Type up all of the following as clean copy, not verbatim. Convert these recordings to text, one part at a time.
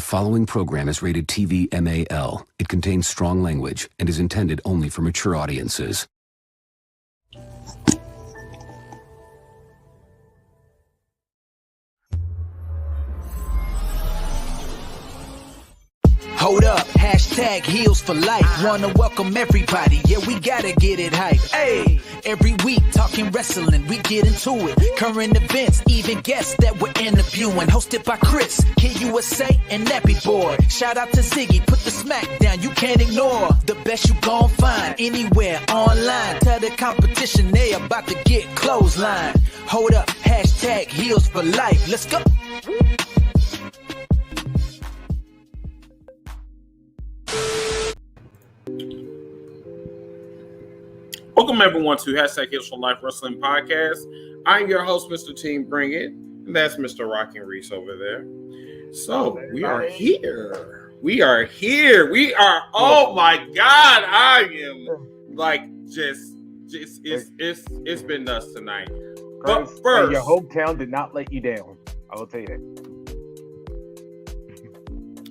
following program is rated TV MAL. It contains strong language and is intended only for mature audiences. Hold up, hashtag heels for life. Wanna welcome everybody, yeah, we gotta get it hype. Hey, every week talking wrestling, we get into it. Current events, even guests that we're interviewing. Hosted by Chris, Kid USA, and Nappy Boy. Shout out to Ziggy, put the smack down, you can't ignore. The best you gon' find anywhere online. Tell the competition they about to get clothesline. Hold up, hashtag heels for life. Let's go. Welcome everyone to hashtag Heels for Life Wrestling Podcast. I'm your host, Mr. Team Bring It, and that's Mr. Rockin' Reese over there. So we are here. We are here. We are. Oh my God! I am like just it's been nuts tonight. But first, your hometown did not let you down. I will tell you that.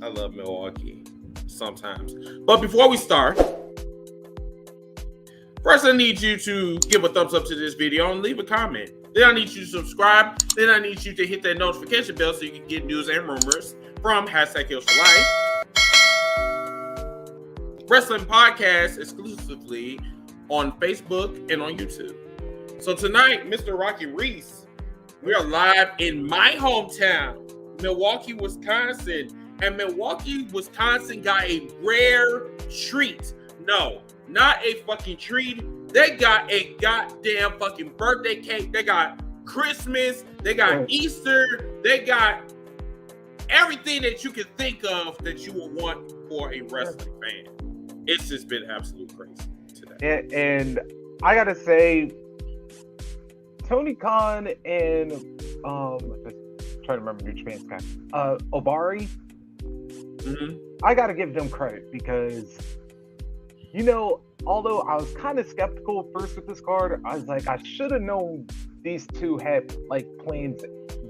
I love Milwaukee sometimes. But before we start. First, I need you to give a thumbs up to this video and leave a comment. Then I need you to subscribe. Then I need you to hit that notification bell so you can get news and rumors from hashtag Heels for Life. Wrestling podcast exclusively on Facebook and on YouTube. So tonight, Mr. Rocky Reese, we are live in my hometown, Milwaukee, Wisconsin. And Milwaukee, Wisconsin got a rare treat. No. Not a fucking treat. They got a goddamn fucking birthday cake. They got Christmas. They got Easter. They got everything that you can think of that you would want for a wrestling fan. It's just been absolute crazy today. And I gotta say, Tony Khan and just trying to remember New Japan's guy, Obari. Mm-hmm. I gotta give them credit because. You know, although I was kind of skeptical at first with this card, I was like, I should have known these two had like plans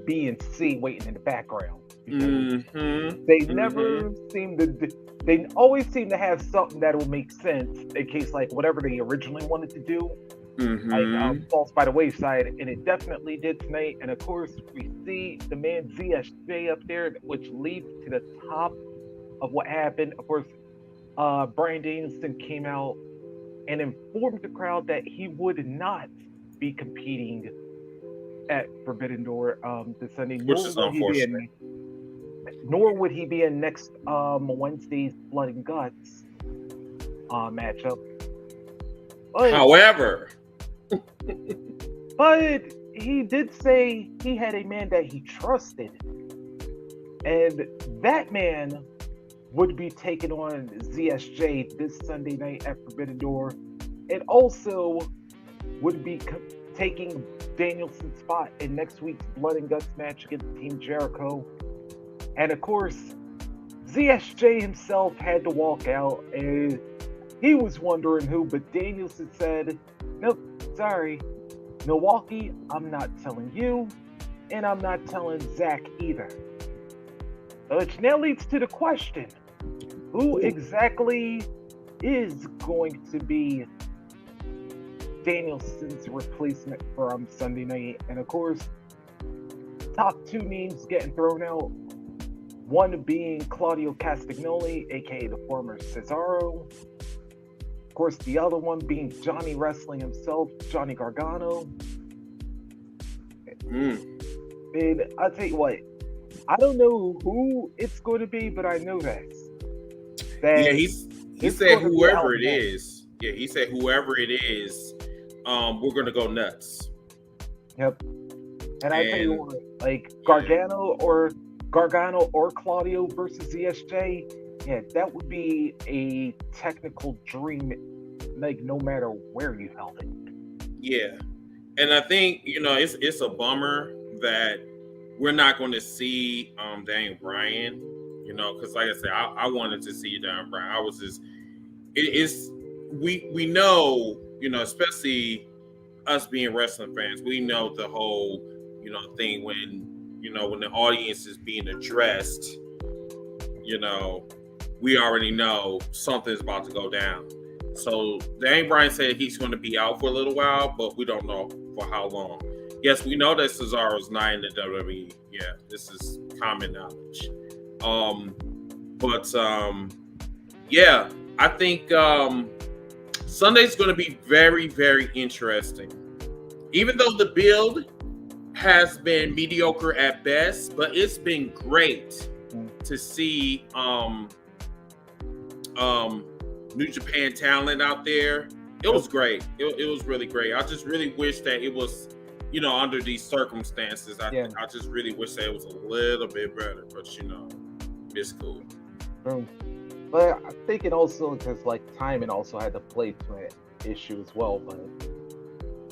B and C waiting in the background. They never seem to. They always seem to have something that will make sense in case like whatever they originally wanted to do, like falls by the wayside, and it definitely did tonight. And of course, we see the man ZSJ up there, which leads to the top of what happened. Of course. Bryan Danielson came out and informed the crowd that he would not be competing at Forbidden Door this Sunday. Which is unfortunate. Nor would he be in next Wednesday's Blood and Guts matchup. However, but he did say he had a man that he trusted, and that man would be taking on ZSJ this Sunday night at Forbidden Door, and also would be taking Danielson's spot in next week's Blood and Guts match against Team Jericho. And of course, ZSJ himself had to walk out, and he was wondering who, but Danielson said, nope, sorry, Milwaukee, I'm not telling you, and I'm not telling Zack either. Which now leads to the question, who exactly is going to be Danielson's replacement for Sunday night? And of course, top two names getting thrown out. One being Claudio Castagnoli, aka the former Cesaro. Of course, the other one being Johnny Wrestling himself, Johnny Gargano. And I'll tell you what, I don't know who it's going to be, but I know this. Yeah, he said whoever it is. Yeah, he said whoever it is, we're gonna go nuts. Yep. And I tell you what, like Gargano or Claudio versus ZSJ, yeah, that would be a technical dream, like no matter where you held it. Yeah, and I think it's a bummer that we're not going to see Daniel Bryan. Because like I said, I wanted to see Daniel Bryan. I was just, we know, especially us being wrestling fans, we know the whole, thing when the audience is being addressed, we already know something's about to go down. So Daniel Bryan said he's going to be out for a little while, but we don't know for how long. Yes, we know that Cesaro's not in the WWE. Yeah, this is common knowledge. Yeah, I think Sunday's going to be very, very interesting. Even though the build has been mediocre at best, but it's been great to see New Japan talent out there. It was great. It was really great. I just really wish that it was, under these circumstances. I just really wish that it was a little bit better, but it's cool. But I think it also, because timing also had to play to an issue as well. But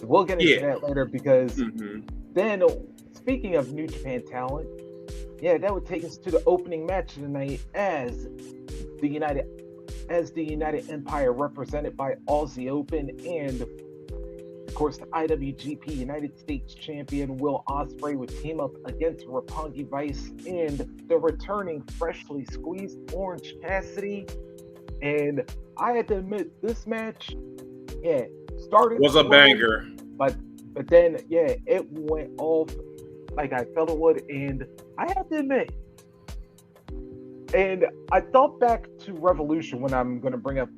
we'll get into that later, because then, speaking of New Japan talent, that would take us to the opening match of the night as the United Empire, represented by Aussie Open, and of course the IWGP United States Champion Will Ospreay would team up against Roppongi Vice and the returning freshly squeezed Orange Cassidy. And I had to admit, this match, started was a banger, but then it went off like I felt it would, and I had to admit. And I thought back to Revolution when I'm going to bring up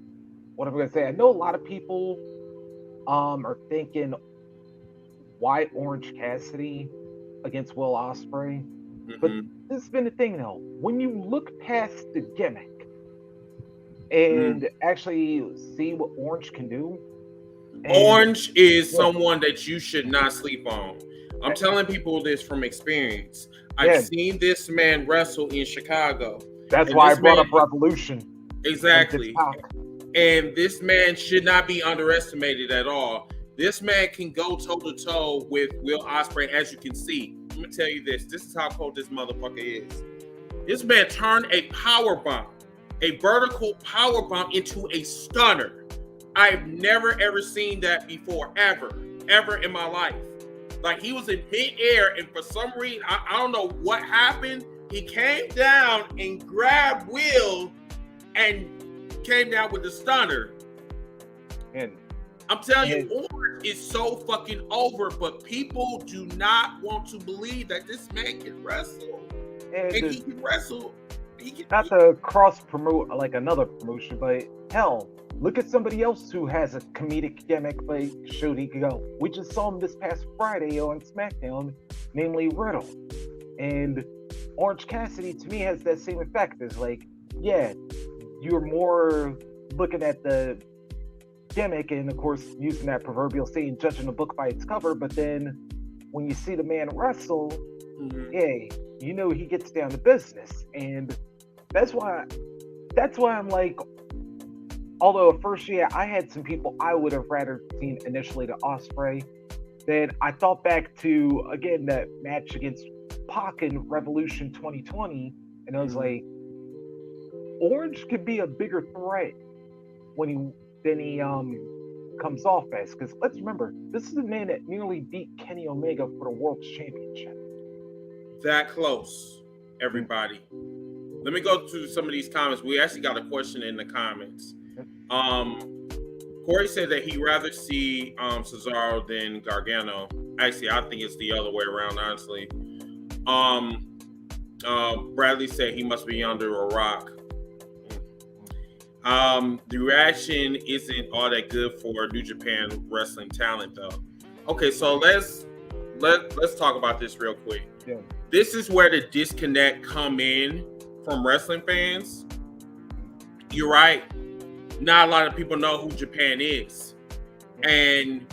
what I'm going to say. I know a lot of people are thinking, why Orange Cassidy against Will Ospreay? But this has been the thing, though. When you look past the gimmick and actually see what Orange can do. Orange is someone that you should not sleep on. I'm telling people this from experience. I've seen this man wrestle in Chicago. That's why I brought up Revolution. Exactly. And this man should not be underestimated at all. This man can go toe-to-toe with Will Ospreay, as you can see. Let me tell you this. This is how cold this motherfucker is. This man turned a power bomb, a vertical power bomb, into a stunner. I've never, ever seen that before, ever in my life. Like, he was in mid-air, and for some reason, I don't know what happened. He came down and grabbed Will and came down with the stunner. And I'm telling you, Orange is so fucking over, but people do not want to believe that this man can wrestle. And he can wrestle. Not to cross-promote like another promotion, but hell, look at somebody else who has a comedic gimmick, but showed he could go. We just saw him this past Friday on SmackDown, namely Riddle. And Orange Cassidy, to me, has that same effect. It's like, you're more looking at the gimmick and, of course, using that proverbial saying, judging a book by its cover. But then when you see the man wrestle, he gets down to business. And that's why I'm like, although at first, I had some people I would have rather seen initially to Ospreay. Then I thought back to, again, that match against Pac in Revolution 2020, and I was like, Orange could be a bigger threat than he comes off as, because let's remember, this is the man that nearly beat Kenny Omega for the World's Championship. That close, everybody. Let me go through some of these comments. We actually got a question in the comments. Corey said that he'd rather see Cesaro than Gargano. Actually, I think it's the other way around, honestly. Bradley said he must be under a rock. The reaction isn't all that good for New Japan wrestling talent, though. Okay, so let's talk about this real quick. Yeah. This is where the disconnect come in from wrestling fans. You're right. Not a lot of people know who Japan is, and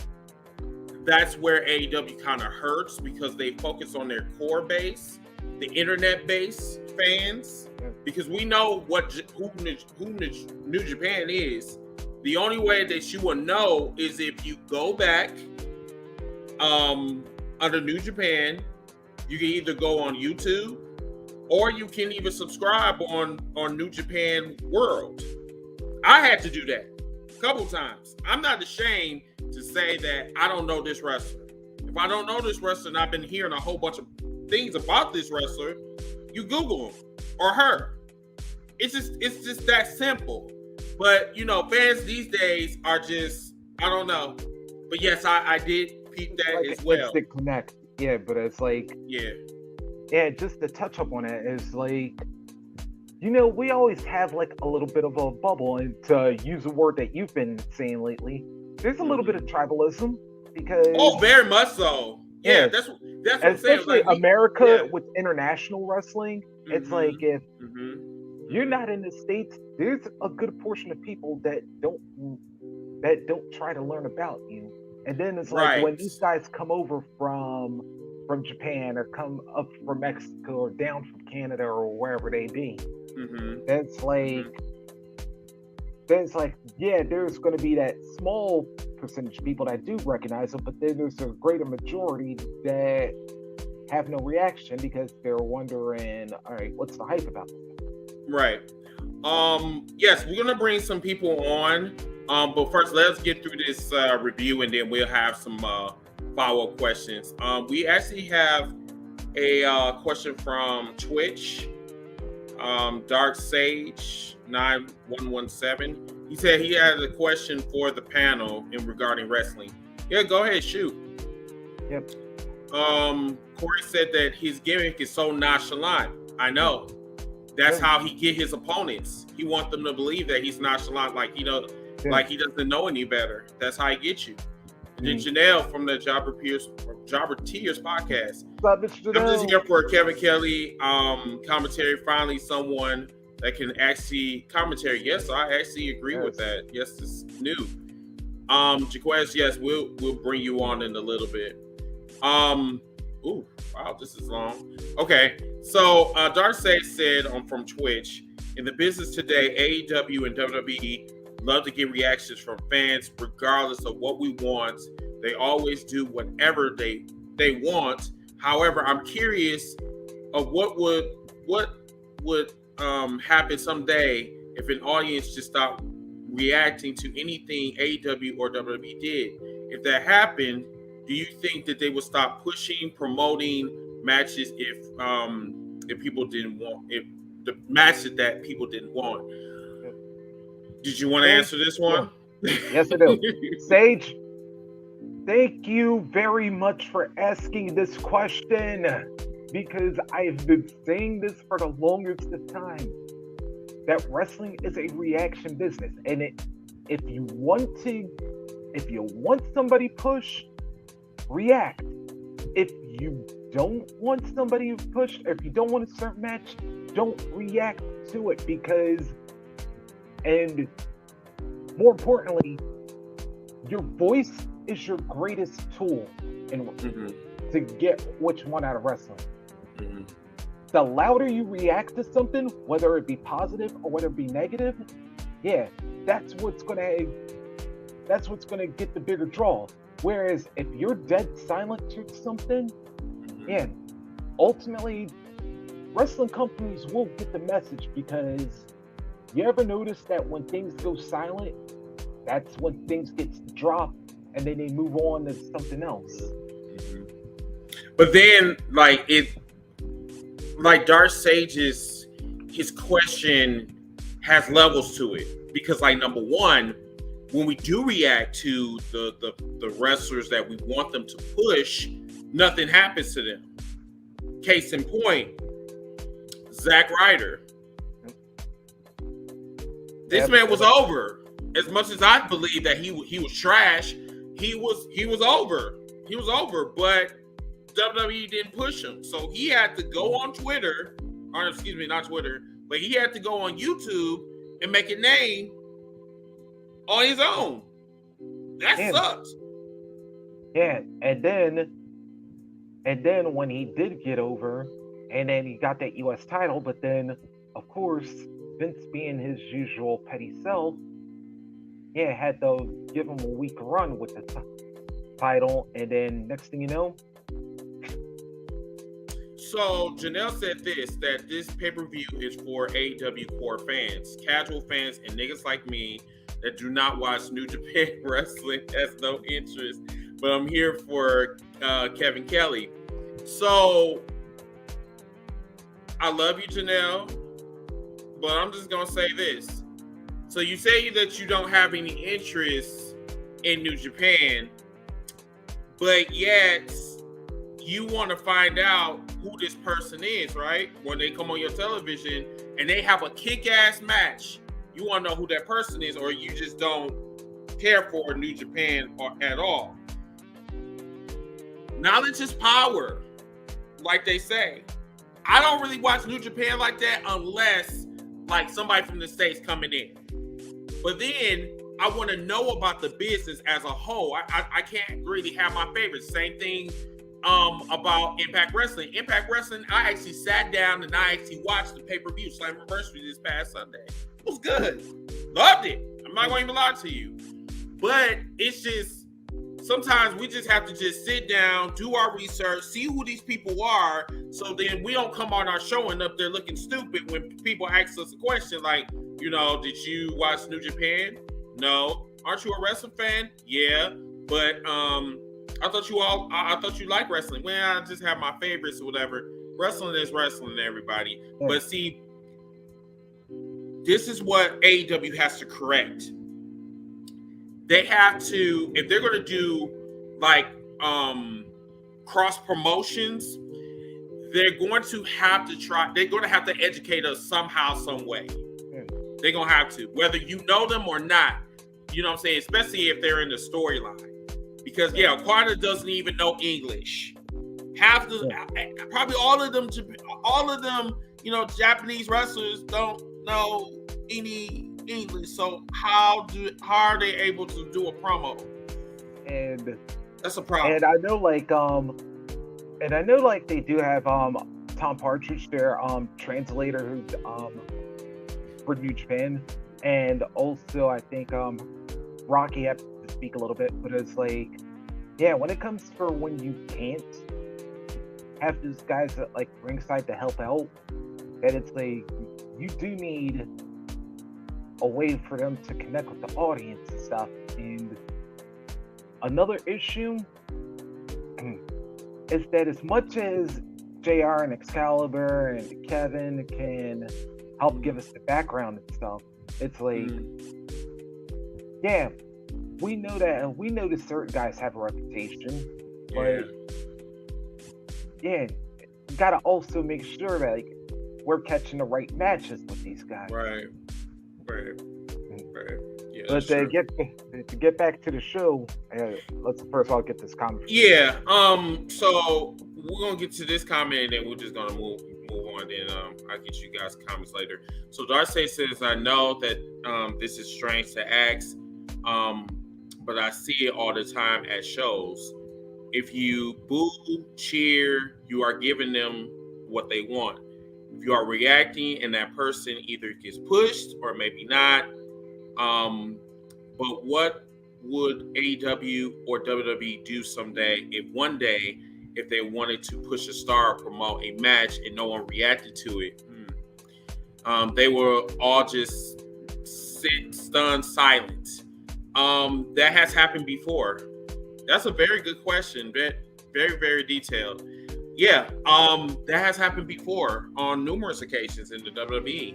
that's where AEW kind of hurts, because they focus on their core base, the internet-based fans, because we know who New Japan is. The only way that you will know is if you go back under New Japan. You can either go on YouTube, or you can even subscribe on New Japan World. I had to do that a couple times. I'm not ashamed to say that I don't know this wrestler. If I don't know this wrestler and I've been hearing a whole bunch of things about this wrestler, you Google him or her. it's just that simple. But you know, fans these days are just, I don't know. But yes, I did peep that like as well. instant connect. Yeah, but it's like, Yeah, just to touch up on it is like, you know, we always have like a little bit of a bubble, and to use a word that you've been saying lately, there's a little bit of tribalism because very much so. Yeah, that's what I'm saying. Especially Like, America with international wrestling, it's like if you're not in the States, there's a good portion of people that don't try to learn about you. And then it's like when these guys come over from Japan or come up from Mexico or down from Canada or wherever they be, that's like there's going to be that small percentage of people that do recognize them, but then there's a greater majority that have no reaction because they're wondering, all right, what's the hype about this? Right. Yes, we're gonna bring some people on. But first, let's get through this review, and then we'll have some follow-up questions. We actually have a question from Twitch. Dark Sage 9117. He said he had a question for the panel in regarding wrestling. Yeah, go ahead, shoot. Yep. Corey said that his gimmick is so nonchalant. I know. That's how he get his opponents. He wants them to believe that he's nonchalant, like like he doesn't know any better. That's how he gets you. And then Janelle from the Jobber Tears podcast. What's up, Mr. I'm just here for Kevin Kelly commentary. Finally, someone that can actually commentary. Yes, I actually agree with that. Yes, it's new. Jaquez, yes, we'll bring you on in a little bit. Ooh, wow, this is long. Okay, so Dark Sage said from Twitch, in the business today, AEW and WWE love to get reactions from fans regardless of what we want. They always do whatever they want. However, I'm curious of what would happen someday if an audience just stopped reacting to anything AEW or WWE did. If that happened, do you think that they would stop pushing, promoting matches if people didn't want, if the matches that people didn't want? Did you want to answer this one? Yeah. Yes, I do. Sage, thank you very much for asking this question, because I've been saying this for the longest of time, that wrestling is a reaction business, and if you want somebody pushed, react. If you don't want somebody pushed, or if you don't want a certain match, don't react to it, because, and more importantly, your voice is your greatest tool to get what you want out of wrestling. The louder you react to something, whether it be positive or whether it be negative, that's what's gonna get the bigger draw. Whereas if you're dead silent to something, ultimately wrestling companies will get the message, because you ever notice that when things go silent, that's when things get dropped, and then they move on to something else. But then, like Dark Sage's, his question has levels to it, because, like, number one, when we do react to the wrestlers that we want them to push, nothing happens to them. Case in point, Zack Ryder. This man was over. As much as I believe that he was trash, he was over. He was over, but WWE didn't push him. So he had to go on Twitter, or excuse me, not Twitter, but he had to go on YouTube and make a name on his own. That sucks. Yeah, and then when he did get over, and then he got that US title, but then, of course, Vince, being his usual petty self, had to give him a weak run with the title, and then next thing you know. So Janelle said that this pay-per-view is for AEW core fans, casual fans, and niggas like me that do not watch New Japan Wrestling, has no interest, but I'm here for Kevin Kelly. So I love you, Janelle, but I'm just gonna say this. So you say that you don't have any interest in New Japan, but yet you want to find out who this person is, right? When they come on your television and they have a kick-ass match, you want to know who that person is, or you just don't care for New Japan at all. Knowledge is power, like they say. I don't really watch New Japan like that unless like somebody from the States coming in. But then I want to know about the business as a whole. I can't really have my favorites. Same thing about Impact Wrestling. Impact Wrestling, I actually sat down and I actually watched the pay-per-view Slammiversary this past Sunday. It was good. Loved it. I'm not going to even lie to you. But it's just, sometimes we just have to just sit down, do our research, see who these people are, so then we don't come on our show and up there looking stupid when people ask us a question like, you know, did you watch New Japan? No. Aren't you a wrestling fan? Yeah. But I thought you like wrestling. Well, I just have my favorites or whatever. Wrestling is wrestling, everybody. Yeah. But see, this is what AEW has to correct. They have to, if they're going to do like cross promotions, they're going to have to educate us somehow, some way. They're going to have to, whether you know them or not. You know what I'm saying? Especially if they're in the storyline. Because, Okada doesn't even know English. Probably all of them, you know, Japanese wrestlers don't know any English. So how are they able to do a promo? And that's a problem. And I know like they do have Tom Partridge, their translator, who's for New Japan, and also I think Rocky has to speak a little bit, but it's like, when it comes for when you can't have those guys that like ringside to help out, that it's like you do need a way for them to connect with the audience and stuff. And another issue is that as much as JR and Excalibur and Kevin can help give us the background and stuff, it's like, we know that certain guys have a reputation, but gotta also make sure that like we're catching the right matches with these guys. Right. Yeah, but to get back to the show, let's first of all get this comment. Yeah. So we're gonna get to this comment and then we're just gonna move on. Then I'll get you guys comments later. So Darcy says, I know that this is strange to ask, but I see it all the time at shows. If you boo, cheer, you are giving them what they want. If you are reacting and that person either gets pushed or maybe not, but what would AEW or WWE do someday if they wanted to push a star or promote a match and no one reacted to it? They will all just sit stunned silent. That has happened before. That's a very good question. Very, very detailed. Yeah, that has happened before on numerous occasions in the WWE,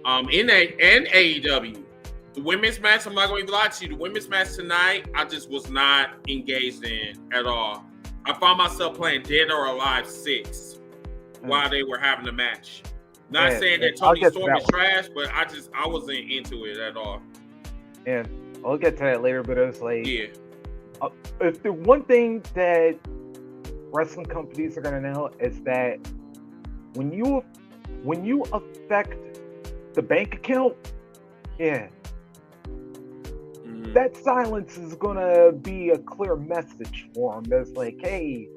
and AEW. The women's match, I'm not going to lie to you. The women's match tonight, I just was not engaged in at all. I found myself playing Dead or Alive 6 while they were having the match. Not saying that Tony Storm is trash, but I wasn't into it at all. And I'll get to that later, but it was like, if the one thing that wrestling companies are gonna know is that when you affect the bank account, that silence is gonna be a clear message for them. It's like, hey,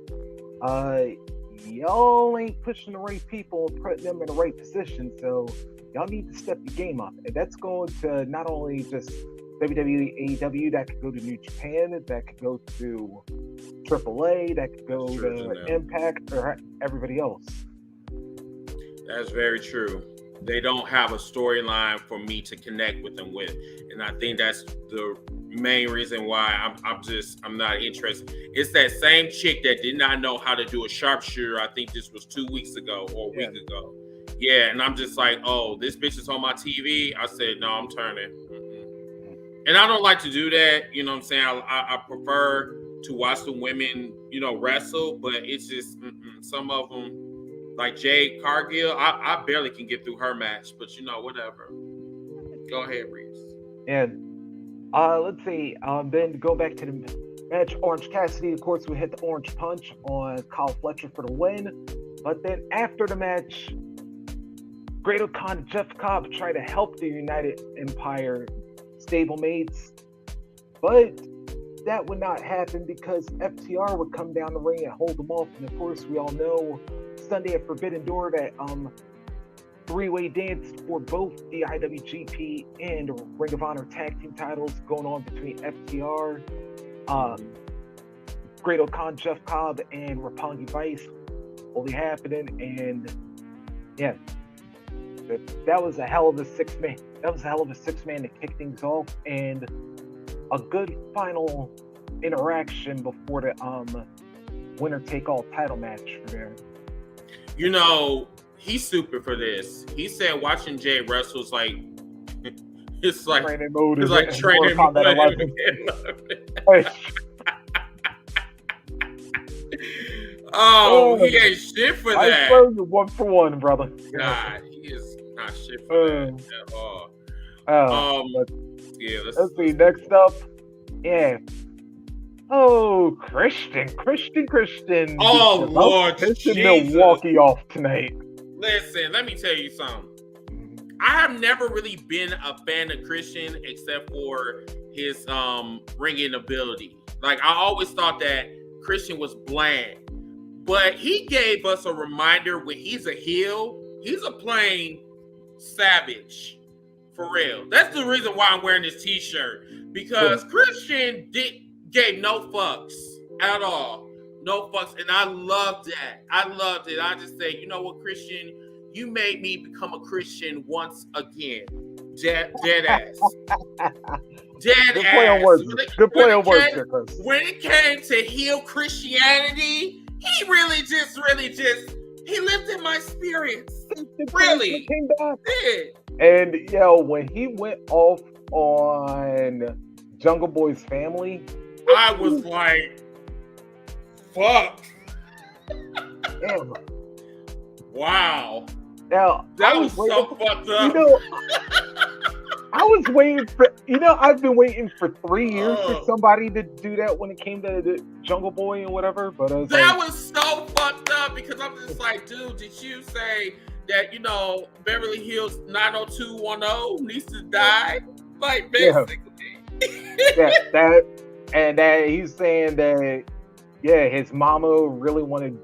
y'all ain't pushing the right people and putting them in the right position, so y'all need to step your game up. And that's going to not only just WWE, AEW, that could go to New Japan, that could go to AAA, that could go to Impact, or everybody else. That's very true. They don't have a storyline for me to connect with them with, and I think that's the main reason why I'm not interested. It's that same chick that did not know how to do a sharpshooter. I think this was 2 weeks ago or a week ago. Yeah, and I'm just like, oh, this bitch is on my TV. I said, no, I'm turning. And I don't like to do that. You know what I'm saying? I prefer to watch the women, wrestle, but it's just some of them, like Jade Cargill, I barely can get through her match, but whatever. Go ahead, Reese. And let's see. Then go back to the match. Orange Cassidy, of course, we hit the orange punch on Kyle Fletcher for the win. But then after the match, Great O'Con and Jeff Cobb try to help the United Empire stablemates, but that would not happen because FTR would come down the ring and hold them off. And of course, we all know Sunday at Forbidden Door that three-way dance for both the IWGP and Ring of Honor tag team titles going on between FTR, Great O'Con, Jeff Cobb, and Roppongi Vice will be happening. And yeah, that was a hell of a six-man. That was a hell of a six-man to kick things off, and a good final interaction before the winner-take-all title match for there. He's stupid for this. He said watching Jay wrestle is like it's like training mode. It's like training mode. He ain't shit for that. I swear you 1-for-1, brother. God, he is not shit for that at all. Let's see. Next up, Christian. Oh Lord, pissing Milwaukee off tonight. Listen, let me tell you something. I have never really been a fan of Christian except for his ringing ability. Like, I always thought that Christian was bland, but he gave us a reminder when he's a heel, he's a plain savage. For real. That's the reason why I'm wearing this t-shirt. Because Christian gave no fucks at all. No fucks. And I loved that. I loved it. I just say, you know what, Christian? You made me become a Christian once again. Dead ass. Dead Good ass. play on words. Good play on words, Chris. When it came to heel Christianity, he really just he lifted my spirits. Really. Came back. Did. And when he went off on Jungle Boy's family, I was like, fuck. Damn. Wow. Now, that was so fucked up. I was waiting for, I've been waiting for 3 years for somebody to do that when it came to the Jungle Boy and whatever. But that was so fucked up because I'm just like, dude, did you say that, Beverly Hills 90210 needs to die? Like, basically. that he's saying that, his mama really wanted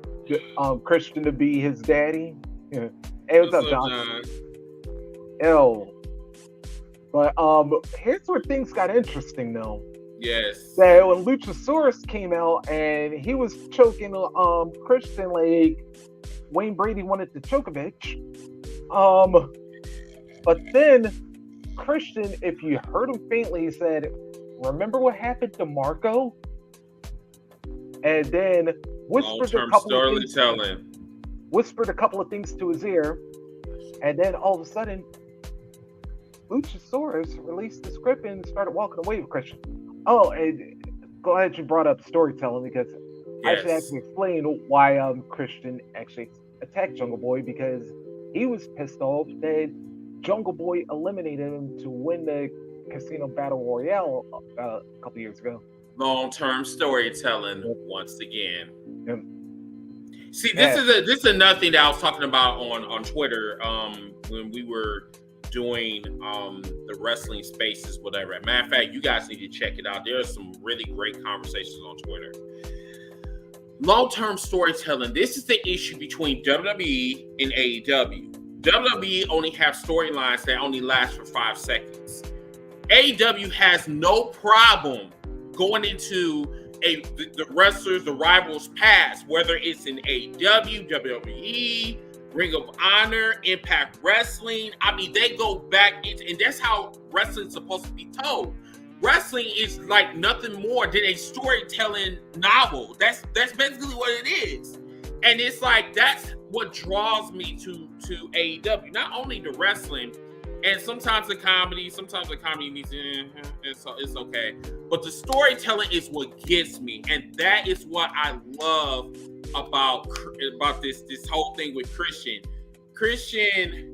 Christian to be his daddy. Yeah. Hey, what's up, John? But here's where things got interesting, though. Yes. That when Luchasaurus came out and he was choking Christian like Wayne Brady wanted to choke a bitch. But then Christian, if you heard him faintly, he said, "Remember what happened to Marco?" And then whispered a couple of things to his ear, and then all of a sudden, Luchasaurus released the script and started walking away with Christian. Oh, and glad you brought up storytelling because I should actually explain why Christian actually attacked Jungle Boy, because he was pissed off that Jungle Boy eliminated him to win the Casino Battle Royale a couple years ago. Long-term storytelling once again. Yep. See, this is another thing that I was talking about on Twitter when we were doing the wrestling spaces, whatever. Matter of fact, you guys need to check it out. There are some really great conversations on Twitter. Long-term storytelling. This is the issue between WWE and AEW. WWE only have storylines that only last for 5 seconds. AEW has no problem going into the wrestlers, the rivals past, whether it's in AEW, WWE, Ring of Honor, Impact Wrestling. I mean, they go back into, and that's how wrestling's supposed to be told. Wrestling is like nothing more than a storytelling novel. That's basically what it is. And it's like that's what draws me to AEW. Not only the wrestling, and sometimes the comedy needs it's okay. But the storytelling is what gets me, and that is what I love about this whole thing with Christian. Christian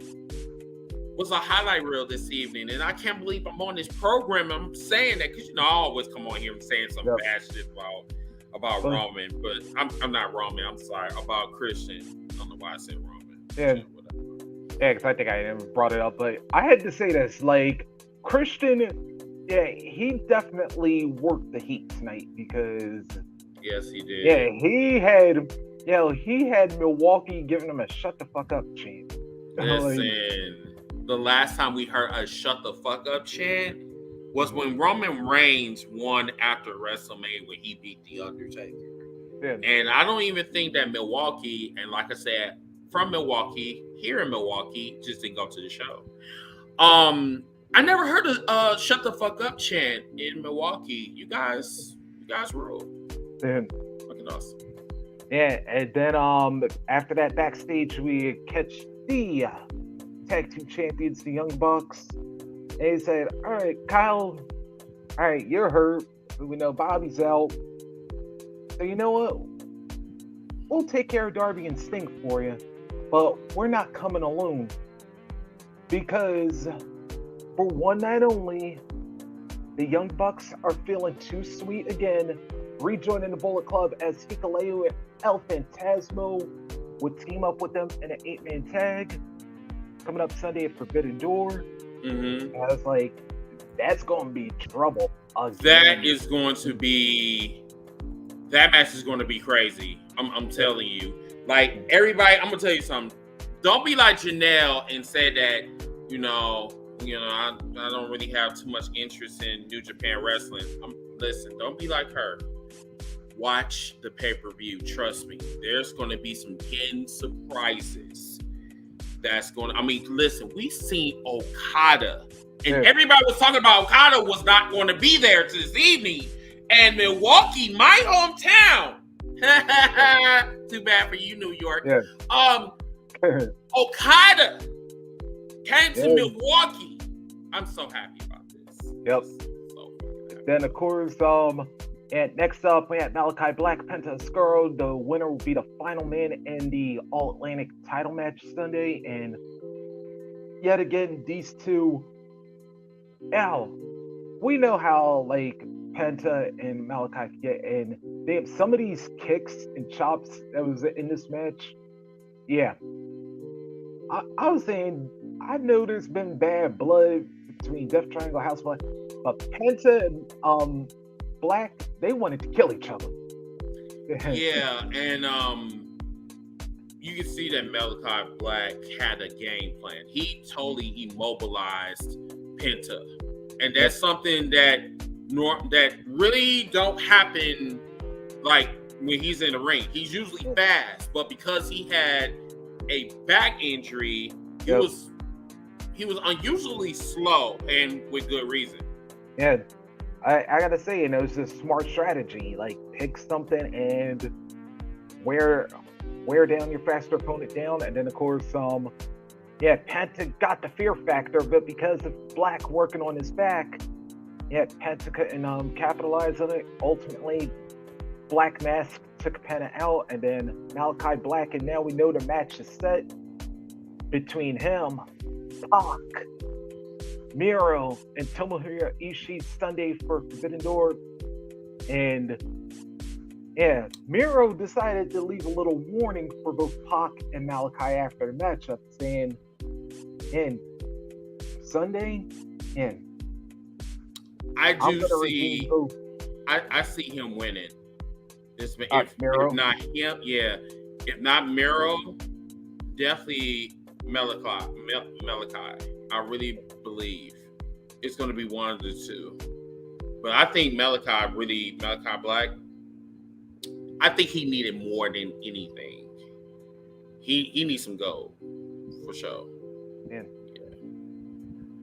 was a highlight reel this evening, and I can't believe I'm on this program. I'm saying that because I always come on here and saying some bad shit about Roman, but I'm not Roman. I'm sorry about Christian. I don't know why I said Roman. Yeah, because I think I never brought it up, but I had to say this. Like Christian, he definitely worked the heat tonight because yes, he did. Yeah, he had Milwaukee giving him a shut the fuck up chant. Listen. The last time we heard a shut the fuck up chant was when Roman Reigns won after WrestleMania when he beat The Undertaker. Yeah. And I don't even think that Milwaukee, and like I said, from Milwaukee, here in Milwaukee, just didn't go to the show. I never heard a shut the fuck up chant in Milwaukee. You guys rule. Yeah. Fucking awesome. Yeah, and then after that backstage we catch the tag team champions, the Young Bucks. And he said, all right, Kyle, all right, you're hurt. We know Bobby's out. So you know what? We'll take care of Darby and Sting for you. But we're not coming alone. Because for one night only, the Young Bucks are feeling too sweet again, rejoining the Bullet Club as Hikuleo and El Phantasmo would team up with them in an 8-man tag. Coming up Sunday at Forbidden Door. Mm-hmm. I was like, that's going to be trouble again. That match is going to be crazy. I'm telling you. Like, everybody, I'm going to tell you something. Don't be like Janelle and say that, I don't really have too much interest in New Japan wrestling. Listen, don't be like her. Watch the pay-per-view. Trust me. There's going to be some hidden surprises. Listen, we've seen Okada, and everybody was talking about Okada was not going to be there this evening. And Milwaukee, my hometown. Too bad for you, New York. Yeah. Okada came to Milwaukee. I'm so happy about this. Yep. Then of course, and next up we had Malachi Black, Penta Oscuro. The winner will be the final man in the All Atlantic title match Sunday. And yet again, these two, we know how like Penta and Malachi get, and they have some of these kicks and chops that was in this match. Yeah, I was saying, I know there's been bad blood between Death Triangle House Black, but Penta and Black, they wanted to kill each other. Yeah, and you can see that Malachi Black had a game plan. He totally immobilized Penta, and that's something that really don't happen like when he's in the ring. He's usually fast, but because he had a back injury, he was unusually slow, and with good reason. Yeah. I gotta say, it was a smart strategy. Like, pick something and wear down your faster opponent down, and then of course, Penta got the fear factor, but because of Black working on his back, Penta couldn't capitalize on it. Ultimately, Black Mask took Penta out, and then Malachi Black, and now we know the match is set between him, Pac, Miro, and Tomohiro Ishii Sunday for Forbidden Door. And Miro decided to leave a little warning for both Pac and Malachi after the matchup, saying, Sunday, I see him winning. If not him, if not Miro, definitely Malachi. I really believe it's going to be one of the two. But I think Malachi Black, I think he needed more than anything. He needs some gold, for sure. Yeah.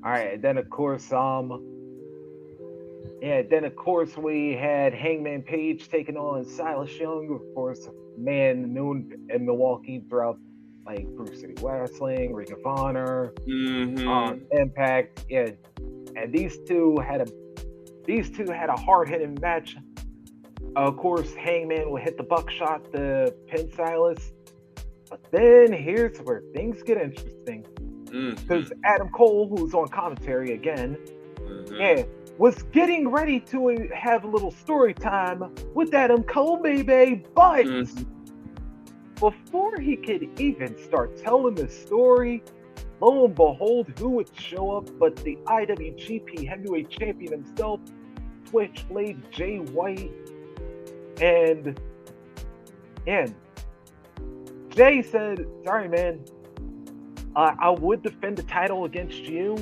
All right, then of course, we had Hangman Page taking on Silas Young. Of course, man known in Milwaukee throughout like Brew City Wrestling, Ring of Honor, Impact. Yeah, and these two had a hard hitting match. Of course, Hangman would hit the buckshot to pin Silas. But then here's where things get interesting. Because Adam Cole, who's on commentary again, was getting ready to have a little story time with Adam Cole, baby. But before he could even start telling the story, lo and behold, who would show up but the IWGP Heavyweight Champion himself, Switchblade Jay White. And Jay said, sorry, man, I would defend the title against you,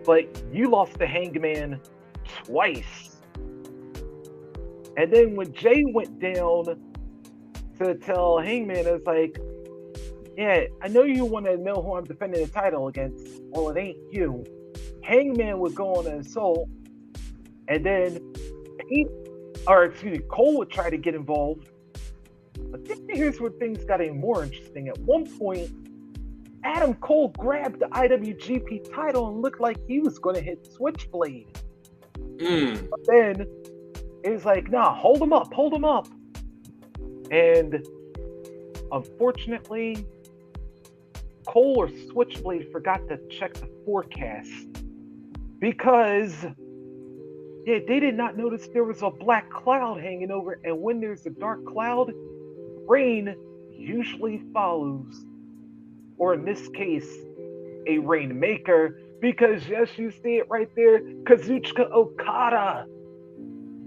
but you lost to Hangman twice. And then when Jay went down to tell Hangman, it was like, yeah, I know you want to know who I'm defending the title against. Well, it ain't you. Hangman would go on an assault, and then Cole would try to get involved. But then here's where things got even more interesting. At one point, Adam Cole grabbed the IWGP title and looked like he was going to hit Switchblade. But then it was like, nah, hold him up. And unfortunately, Cole or Switchblade forgot to check the forecast because they did not notice there was a black cloud hanging over, and when there's a dark cloud, rain usually follows. Or in this case, a rainmaker, because yes, you see it right there, Kazuchika Okada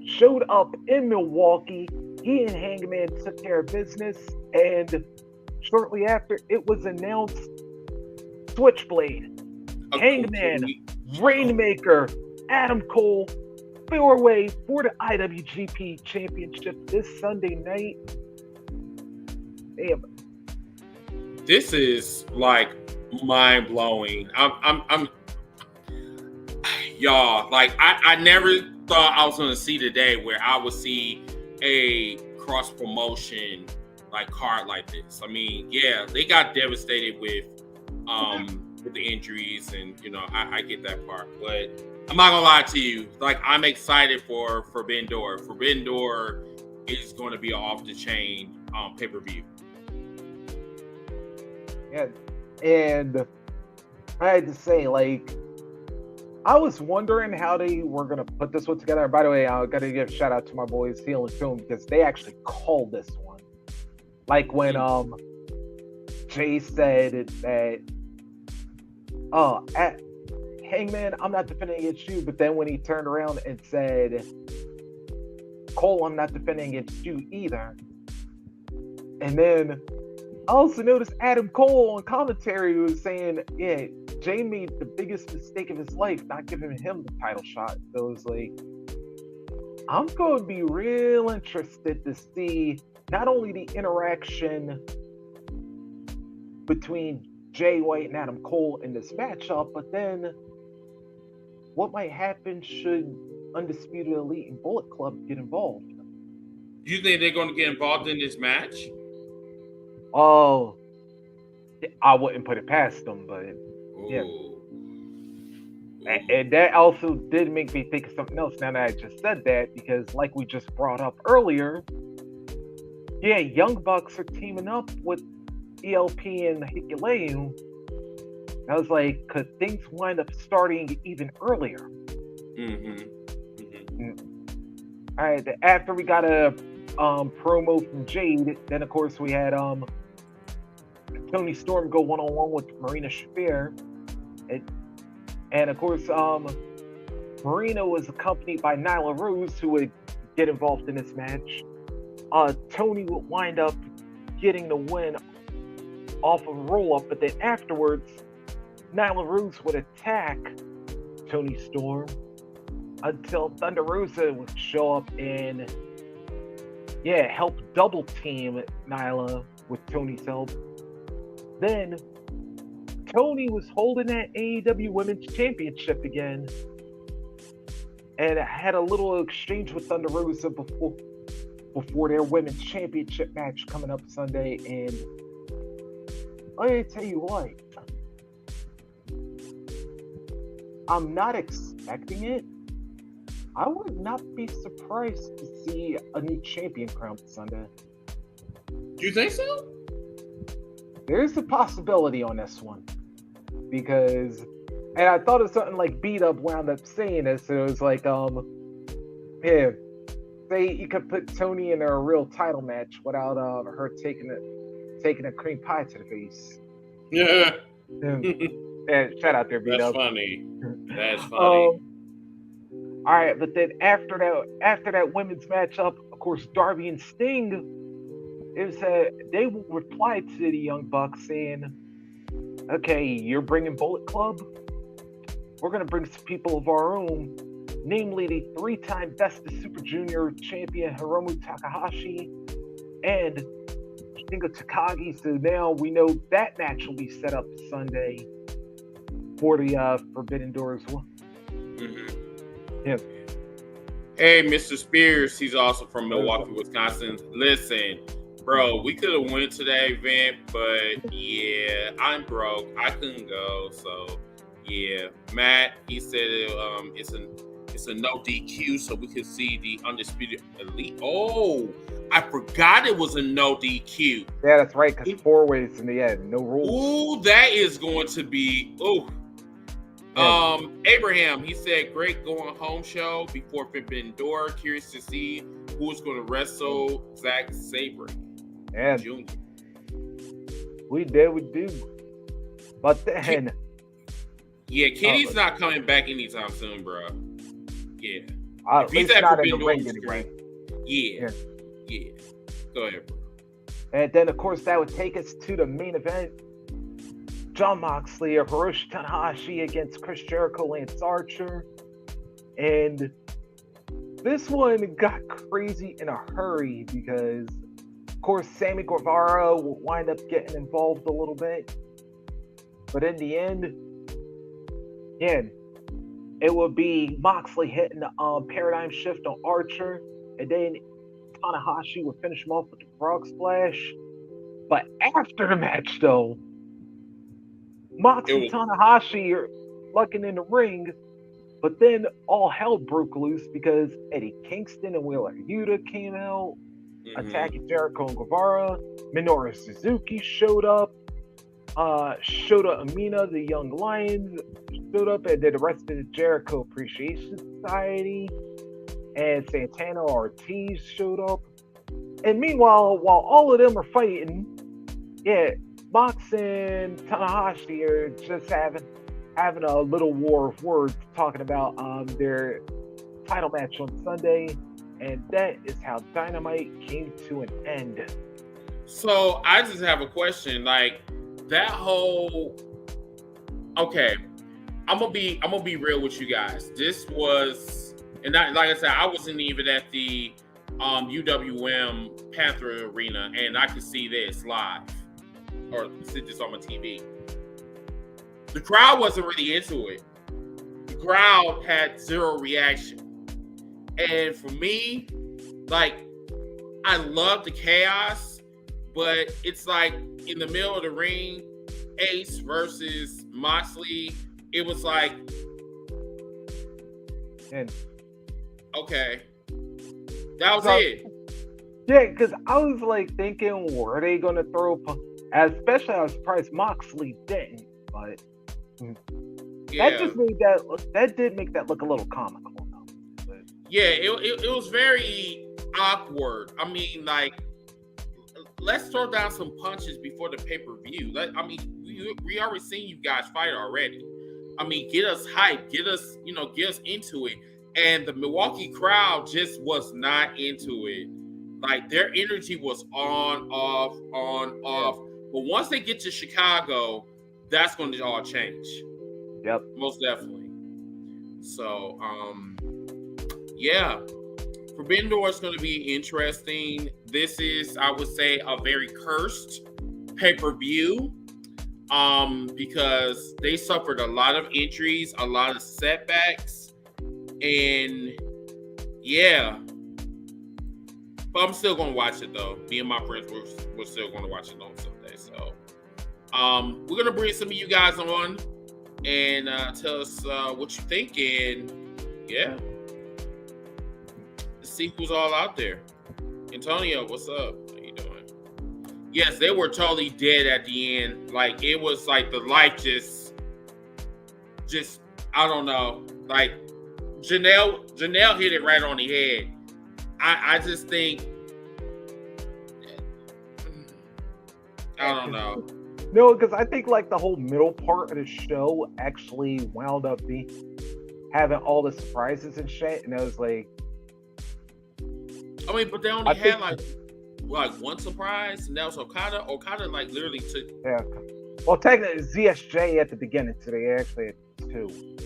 showed up in Milwaukee. He and Hangman took care of business, and shortly after, it was announced Switchblade, Hangman, Rainmaker, Adam Cole, four-way for the IWGP Championship this Sunday night. Damn. This is like mind-blowing. I'm y'all, like I never thought I was gonna see the day where I would see a cross promotion like card like this. I mean, yeah, they got devastated with the injuries, and you know, I get that part, but I'm not gonna lie to you, like I'm excited for Forbidden Door. Forbidden Door is going to be off the chain pay-per-view. Yeah, and I had to say, like, I was wondering how they were going to put this one together. By the way, I got to give a shout out to my boys, Heel and Film, because they actually called this one. Like when Jay said that, Hangman, I'm not defending against you, but then when he turned around and said, Cole, I'm not defending against you either. And then I also noticed Adam Cole on commentary was saying, yeah, Jay made the biggest mistake of his life not giving him the title shot. So it was like, I'm going to be real interested to see not only the interaction between Jay White and Adam Cole in this matchup, but then what might happen should Undisputed Elite and Bullet Club get involved. You think they're going to get involved in this match? Oh, I wouldn't put it past them, but yeah. And that also did make me think of something else now that I just said that, because like we just brought up earlier, yeah, Young Bucks are teaming up with ELP and Hikuleu. I was like, could things wind up starting even earlier? All right, after we got a promo from Jade, then of course we had Toni Storm go one-on-one with Marina Shafir, and of course Marina was accompanied by Nyla Rose, who would get involved in this match. Toni would wind up getting the win off of a roll-up, but then afterwards Nyla Rose would attack Toni Storm until Thunder Rosa would show up and help double team Nyla with Toni's help. Then Toni was holding that AEW Women's Championship again, and had a little exchange with Thunder Rosa before their women's championship match coming up Sunday. And I tell you what, I'm not expecting it. I would not be surprised to see a new champion crowned Sunday. Do you think so? There's a possibility on this one. Because, and I thought of something like Beat Up wound up saying this. So it was like, yeah, say you could put Tony in a real title match without her taking a cream pie to the face. Yeah. And shout out there, Beat Up. That's funny. All right, but then after that women's matchup, of course, Darby and Sting, it said they will reply to the Young Bucks saying, "Okay, you're bringing Bullet Club. We're gonna bring some people of our own, namely the 3-time Best of Super Junior champion Hiromu Takahashi and Shingo Takagi." So now we know that match will be set up Sunday for the Forbidden Door as well. Mm-hmm. Yeah. Hey, Mr. Spears, he's also from Milwaukee, Wisconsin. Listen, bro, we could have went to that event, but yeah, I'm broke. I couldn't go, so yeah. Matt, he said it's a no DQ, so we could see the Undisputed Elite. Oh, I forgot it was a no DQ. Yeah, that's right, because 4 ways in the end, no rules. Ooh, that is going to be Yeah. Abraham, he said, great going home show before Forbidden Door. Curious to see who's going to wrestle Zack Saber Jr. We do. But then... Yeah, Kenny's not coming back anytime soon, bro. Yeah. If he's at not in the ring anyway. Yeah. Go ahead, bro. And then, of course, that would take us to the main event. Jon Moxley or Hiroshi Tanahashi against Chris Jericho, Lance Archer. And this one got crazy in a hurry because, of course, Sammy Guevara will wind up getting involved a little bit. But in the end, again, it would be Moxley hitting the paradigm shift on Archer. And then Tanahashi would finish him off with the frog splash. But after the match, though, Moxie and Tanahashi are lucking in the ring, but then all hell broke loose because Eddie Kingston and Wheeler Yuta came out, attacking Jericho and Guevara. Minoru Suzuki showed up. Shota Umino, the Young Lions, showed up, and then the rest of the Jericho Appreciation Society and Santana Ortiz showed up. And meanwhile, while all of them are fighting, Mox and Tanahashi are just having a little war of words, talking about their title match on Sunday, and that is how Dynamite came to an end. So I just have a question, like that whole. Okay, I'm gonna be real with you guys. This was, and like I said, I wasn't even at the UWM Panther Arena, and I could see this live. Or see this on my TV. The crowd wasn't really into it. The crowd had zero reaction. And for me, like, I love the chaos, but it's like in the middle of the ring, Ace versus Moxley, it was like, okay, that was it. Yeah, because I was like thinking, were they going to throw... Especially, I was surprised Moxley didn't, but that just made that did make that look a little comical. But, yeah, it was very awkward. I mean, like, let's throw down some punches before the pay-per-view. I mean, we already seen you guys fight already. I mean, get us hyped, get us into it. And the Milwaukee crowd just was not into it. Like, their energy was on, off. But once they get to Chicago, that's going to all change. Yep. Most definitely. So, Forbidden Door is going to be interesting. This is, I would say, a very cursed pay-per-view because they suffered a lot of injuries, a lot of setbacks. And, But I'm still gonna watch it though. Me and my friends we're still gonna watch it on Sunday. So we're gonna bring some of you guys on and tell us what you think, and yeah, let's see who's all out there. Antonio, what's up? How you doing? Yes, they were totally dead at the end. Like it was like the life just I don't know. Like Janelle hit it right on the head. I just think I don't know. No, because I think like the whole middle part of the show actually wound up having all the surprises and shit, and I was like, I mean, but they only had like one surprise, and that was Okada. Okada like literally took. Yeah. Well, technically, ZSJ at the beginning today actually had 2,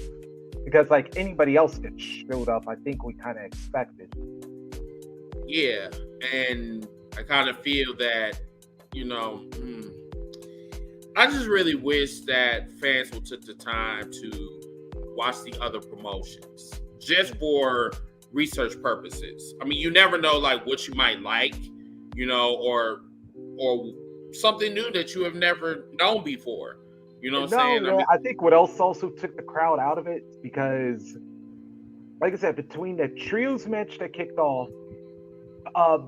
because like anybody else that showed up, I think we kind of expected. Yeah, and I kind of feel that, you know, I just really wish that fans would take the time to watch the other promotions just for research purposes. I mean, you never know like what you might like, you know, or something new that you have never known before. You know what I'm saying? Yeah, I think what else also took the crowd out of it, because like I said, between the trios match that kicked off,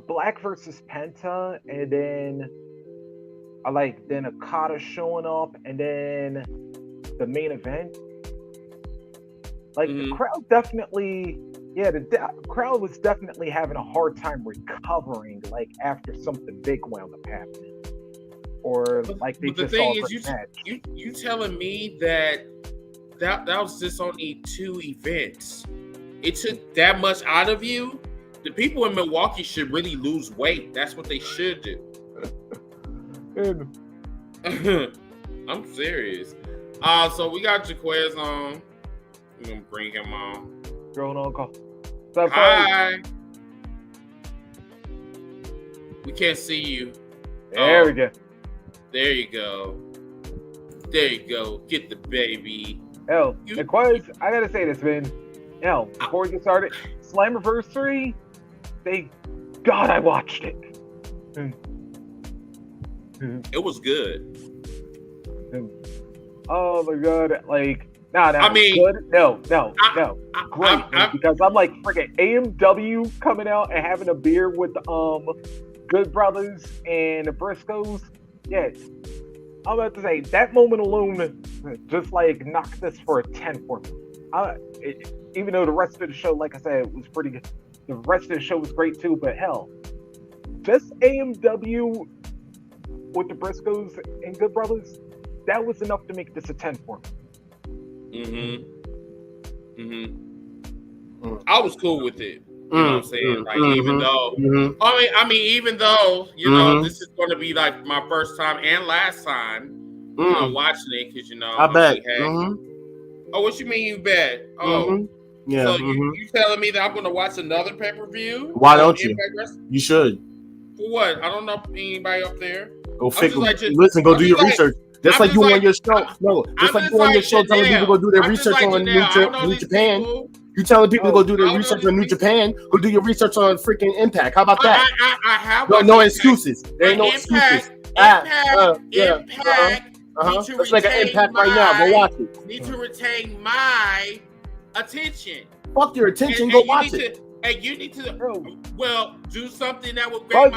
Black versus Penta, and then then Okada showing up, and then the main event. Like the crowd definitely, the crowd was definitely having a hard time recovering, like after something big wound up happening, or like they just saw a great match. You telling me that was just only 2 events? It took that much out of you? The people in Milwaukee should really lose weight. That's what they should do. I'm serious. So we got Jaquez on. I'm gonna bring him on. Going on call. Hi. We can't see you. There we go. There you go. There you go. Get the baby. Jaquez, I gotta say this, man. Before we get started, Slammiversary, God, I watched it. It was good. Oh my god! Like, I mean, good. No. Great, because I'm like freaking AMW coming out and having a beer with Good Brothers and the Briscoes. Yeah, I'm about to say that moment alone just like knocked this for a 10 for me. Even though the rest of the show, like I said, was pretty good. The rest of the show was great too, but hell, just AMW with the Briscoes and Good Brothers, that was enough to make this a 10 for me. I was cool with it. You know what I'm saying? Like, even though, I mean, even though, you know, this is going to be like my first time and last time, you know, watching it, because, you know, I bet. Oh, what you mean you bet? Oh, yeah. So you telling me that I'm going to watch another pay-per-view? Why don't you? You should. For what? I don't know anybody up there. Go listen, go do your research. Just like you on your show. No, just like you on your show telling people to go do their research on New Japan. You telling people to go do their research on New Japan. Go do your research on freaking Impact. How about that? I have no excuses. There ain't no excuses. Impact. Let's make an Impact right now. Go watch it. Need to retain my attention. Fuck your attention. Go watch it. And you need to, do something that would I'm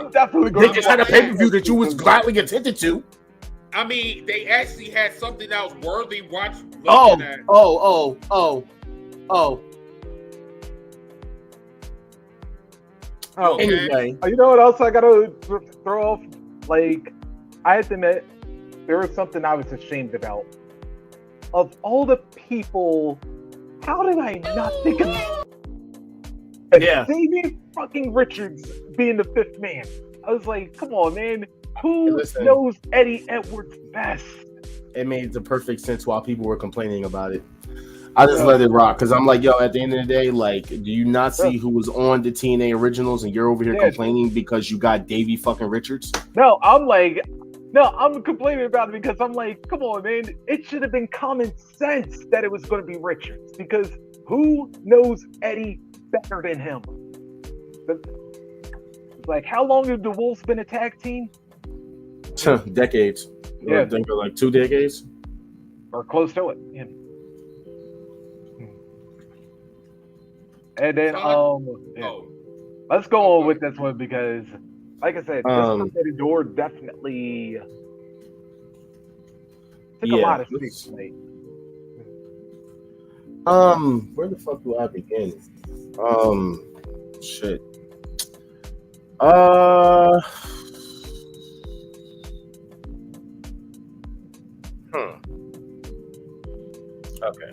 definitely going to. They just had a pay-per-view that you was gladly attentive to. I mean, they actually had something that was worthy watching. Okay. Anyway. You know what else I gotta throw off? Like, I have to admit, there was something I was ashamed about. Of all the people, how did I not think of Xavier fucking Richards being the 5th man? I was like, come on, man. Who knows Eddie Edwards best? It made the perfect sense while people were complaining about it. I just let it rock because I'm like, yo, at the end of the day, like, do you not see who was on the TNA originals and you're over here complaining because you got Davey fucking Richards? No, I'm complaining about it because I'm like, come on, man. It should have been common sense that it was going to be Richards, because who knows Eddie better than him? Like, how long have the Wolves been a tag team? Decades. Yeah. I think like 2 decades. Or close to it. Yeah. And then, let's go on with this one because, like I said, this Forbidden Door definitely took a lot of space tonight. Where the fuck do I begin? Shit. Okay.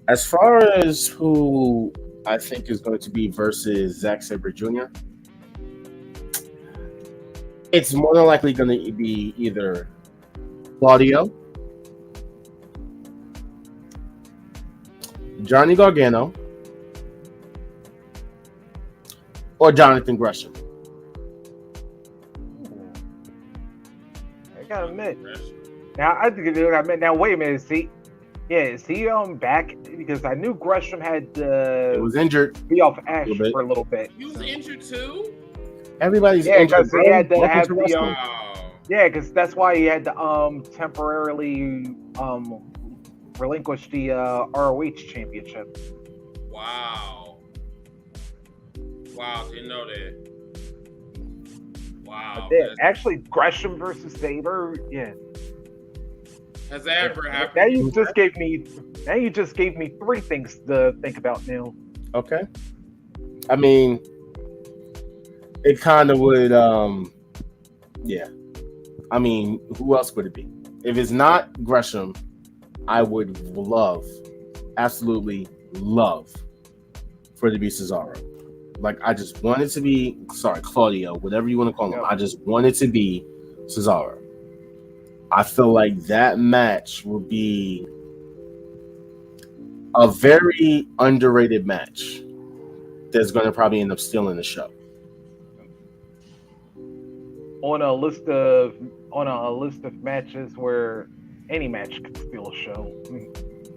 As far as who I think is going to be versus Zack Saber Jr., it's more than likely going to be either Claudio, Johnny Gargano, or Jonathan Gresham. I gotta admit. Now I think now wait a minute. See, is he back? Because I knew Gresham had it was injured. Be off Ash for a little bit. He was injured too. Everybody's injured. Because he had to have the because that's why he had to temporarily relinquish the ROH championship. Wow, didn't know that. Wow. Actually, Gresham versus Saber, Has that ever happened? Now you just gave me 3 things to think about now. Okay. I mean, it kind of would, I mean, who else would it be? If it's not Gresham, I would absolutely love for it to be Cesaro. Like, I just want it to be, Claudio, whatever you want to call him. I just want it to be Cesaro. I feel like that match will be a very underrated match that's going to probably end up stealing the show. On a list of matches where any match could steal a show.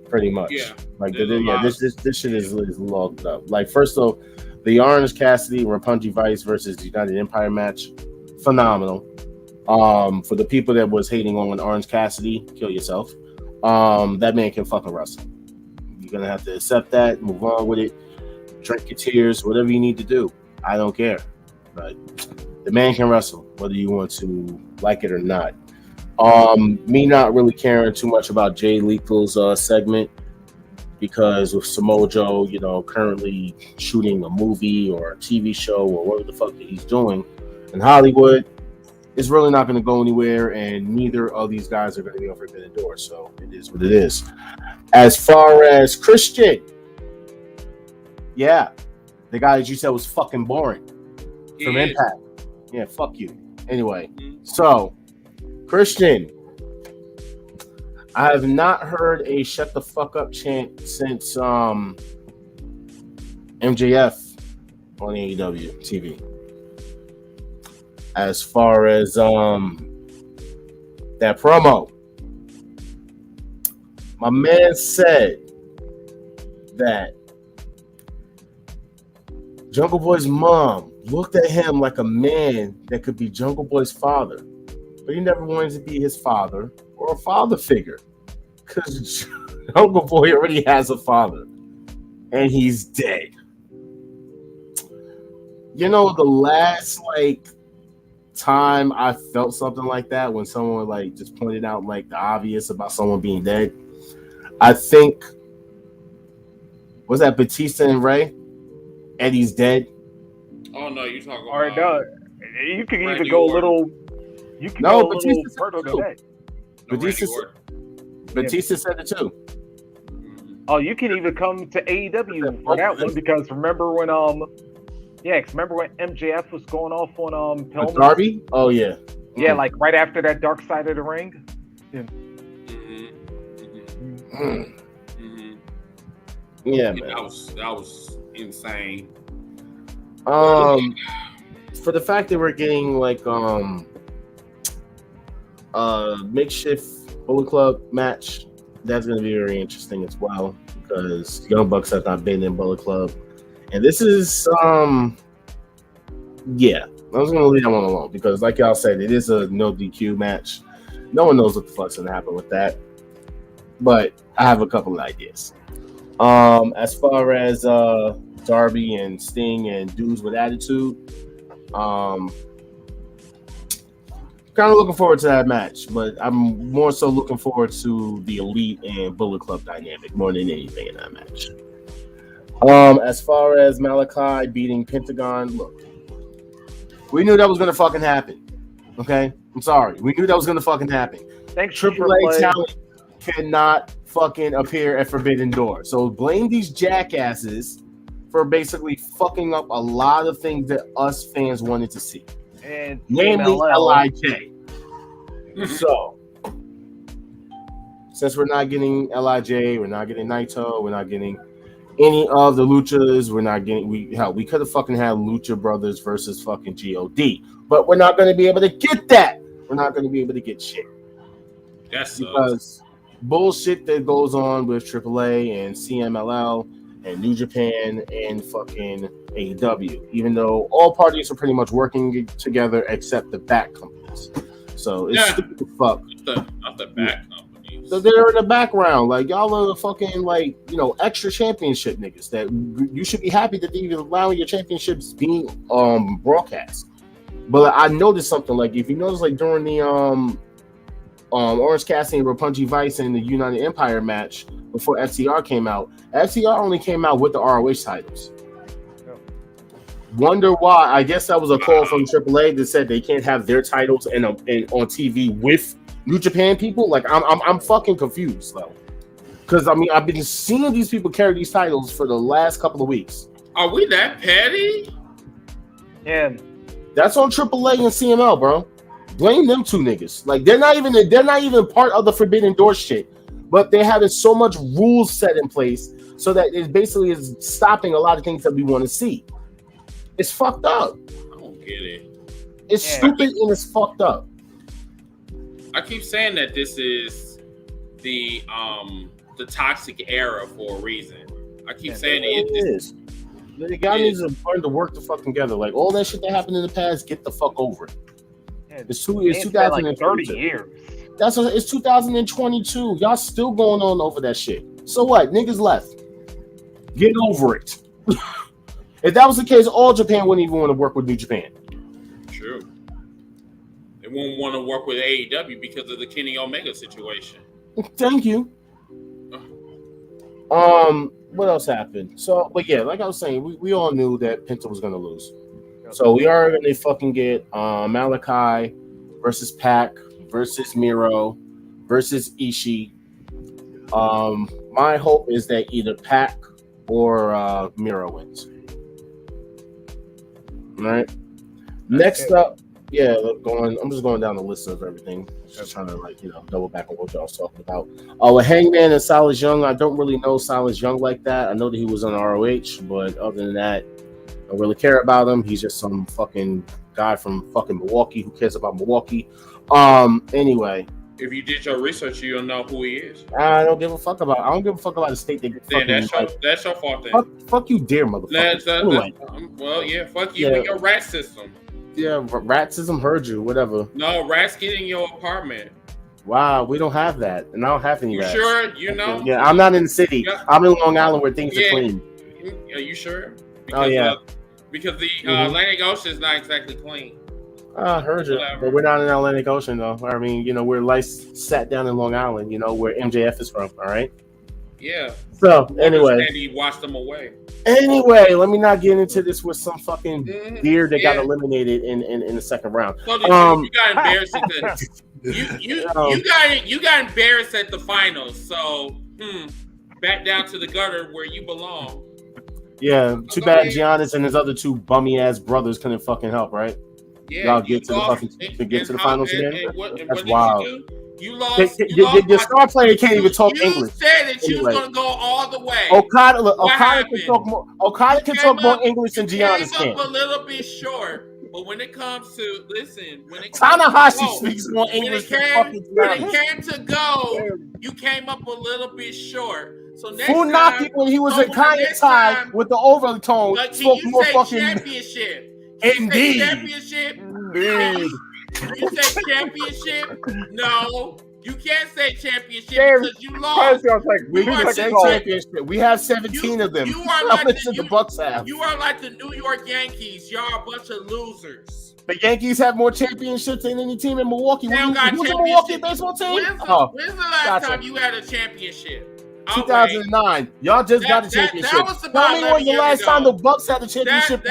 Pretty much. Yeah. Like this shit is logged up. Like, first though, the Orange Cassidy Roppongi Vice versus the United Empire match, phenomenal. For the people that was hating on Orange Cassidy, kill yourself. That man can fucking wrestle. You're gonna have to accept that, move on with it, drink your tears, whatever you need to do. I don't care. But the man can wrestle, whether you want to like it or not. Me not really caring too much about Jay Lethal's segment, because with Samoa Joe, currently shooting a movie or a TV show or whatever the fuck that he's doing in Hollywood, it's really not going to go anywhere, and neither of these guys are going to be on Forbidden Door, so it is what it is. As far as Christian, the guy that you said was fucking boring from Impact. Yeah, fuck you. Anyway, so Christian, I have not heard a shut the fuck up chant since MJF on AEW TV. As far as that promo, my man said that Jungle Boy's mom looked at him like a man that could be Jungle Boy's father, but he never wanted to be his father or a father figure, because Jungle Boy already has a father and he's dead. The last time I felt something like that, when someone just pointed out the obvious about someone being dead, I think, was that Batista and Ray? Eddie's dead. Oh no, you talking about? All right, no, you can even go a little. You can go a little further than that. Batista said it too. Oh, you can even come to AEW for that one, because remember when MJF was going off on Pillman? Darby? Oh yeah. Yeah, right after that Dark Side of the Ring. Yeah. Yeah, man. That was insane. For the fact that we're getting makeshift Bullet Club match, that's going to be very interesting as well, because Young Bucks have not been in Bullet Club, and this is Yeah, I was gonna leave that one alone because, like y'all said, it is a no DQ match. No one knows what the fuck's gonna happen with that. But I have a couple of ideas. As far as Darby and Sting and dudes with attitude, kind of looking forward to that match, but I'm more so looking forward to the Elite and Bullet Club dynamic more than anything in that match. As far as Malachi beating Pentagon, look, we knew that was gonna fucking happen. Okay, I'm sorry, we knew that was gonna fucking happen. Thanks, Triple A talent cannot fucking appear at Forbidden Door, so blame these jackasses for basically fucking up a lot of things that us fans wanted to see, and namely LIJ. So, since we're not getting LIJ, we're not getting Naito, we're not getting any of the Luchas, we're not getting. We could have fucking had Lucha Brothers versus fucking God, but we're not going to be able to get that. We're not going to be able to get shit. That's because bullshit that goes on with AAA and CMLL and New Japan and fucking AEW, even though all parties are pretty much working together except the back companies. So it's stupid as fuck. Not the back companies. So they're in the background. Like, y'all are fucking, like, extra championship niggas that you should be happy that they even allowing your championships being broadcast. But I noticed something, like, if you notice, like, during the Orange Cassidy and Roppongi Vice in the United Empire match before FTR came out, FTR only came out with the ROH titles. Wonder why? I guess that was a call from AAA that said they can't have their titles on TV with New Japan people. Like, I'm fucking confused though, because I mean I've been seeing these people carry these titles for the last couple of weeks. Are we that petty? Yeah, that's on AAA and CML, bro. Blame them two niggas. Like, they're not even part of the Forbidden Door shit, but they're having so much rules set in place so that it basically is stopping a lot of things that we want to see. It's fucked up. I don't get it. It's stupid and it's fucked up. I keep saying that this is the toxic era for a reason. I keep saying it is. The guy needs to learn to work the fuck together. Like, all that shit that happened in the past, get the fuck over it. Yeah, it's 2030 like 30 years. It's 2022. Y'all still going on over that shit. So what? Niggas left. Get over it. If that was the case, all Japan wouldn't even want to work with New Japan. True. They won't want to work with AEW because of the Kenny Omega situation. Thank you. What else happened? So, but yeah, like I was saying, we all knew that Penta was going to lose. So we are going to fucking get Malachi versus Pac versus Miro versus Ishii. My hope is that either Pac or Miro wins. All right. Next up, I'm just going down the list of everything. Just trying to double back on what y'all was talking about. With Hangman and Silas Young, I don't really know Silas Young like that. I know that he was on ROH, but other than that, I don't really care about him. He's just some fucking guy from fucking Milwaukee. Who cares about Milwaukee? Anyway. If you did your research, you'll know who he is. I don't give a fuck about the state that that's your fault then. Fuck you, dear motherfucker. Anyway. Fuck you and your rat system. Yeah, rat system heard you, whatever. No, rats get in your apartment. Wow, we don't have that. And I don't have any rats. Sure? You know? Yeah, I'm not in the city. I'm in Long Island where things are clean. Are you sure? Because the Atlantic Ocean is not exactly clean. I heard you. But we're not in the Atlantic Ocean, though. I mean, we're sat down in Long Island, where MJF is from, all right? Yeah. So, anyway. And he washed them away. Anyway, let me not get into this with some fucking beer that got eliminated in the second round. So you got embarrassed at the, you got embarrassed at the finals. So, back down to the gutter where you belong. Yeah, too bad Giannis and his other two bummy ass brothers couldn't fucking help, right? Yeah, y'all get to the finals again. That's wild. You lost. Your star player can't even talk English. You said that you was gonna go all the way. Okada can talk more. Okada can talk more English than Giannis can. A little bit short, but when it comes to Tanahashi speaks more English than fucking Giannis. When it came to go, you came up a little bit short. So next Funaki, when he was in Kayatai with the overtone, spoke more fucking. Championship. Indeed. Championship? Indeed. Do you say championship? No. You can't say championship because you Because lost. I was like, We can say championship. We have 17 of them. You are How like much did the Bucks have? You are like the New York Yankees. Y'all are a bunch of losers. The Yankees have more championships than any team in Milwaukee. They don't got Who's the championship. Milwaukee baseball team? When's the last time you had a championship? 2009. Y'all just got a championship. That was Tell me when the last time the Bucks had a championship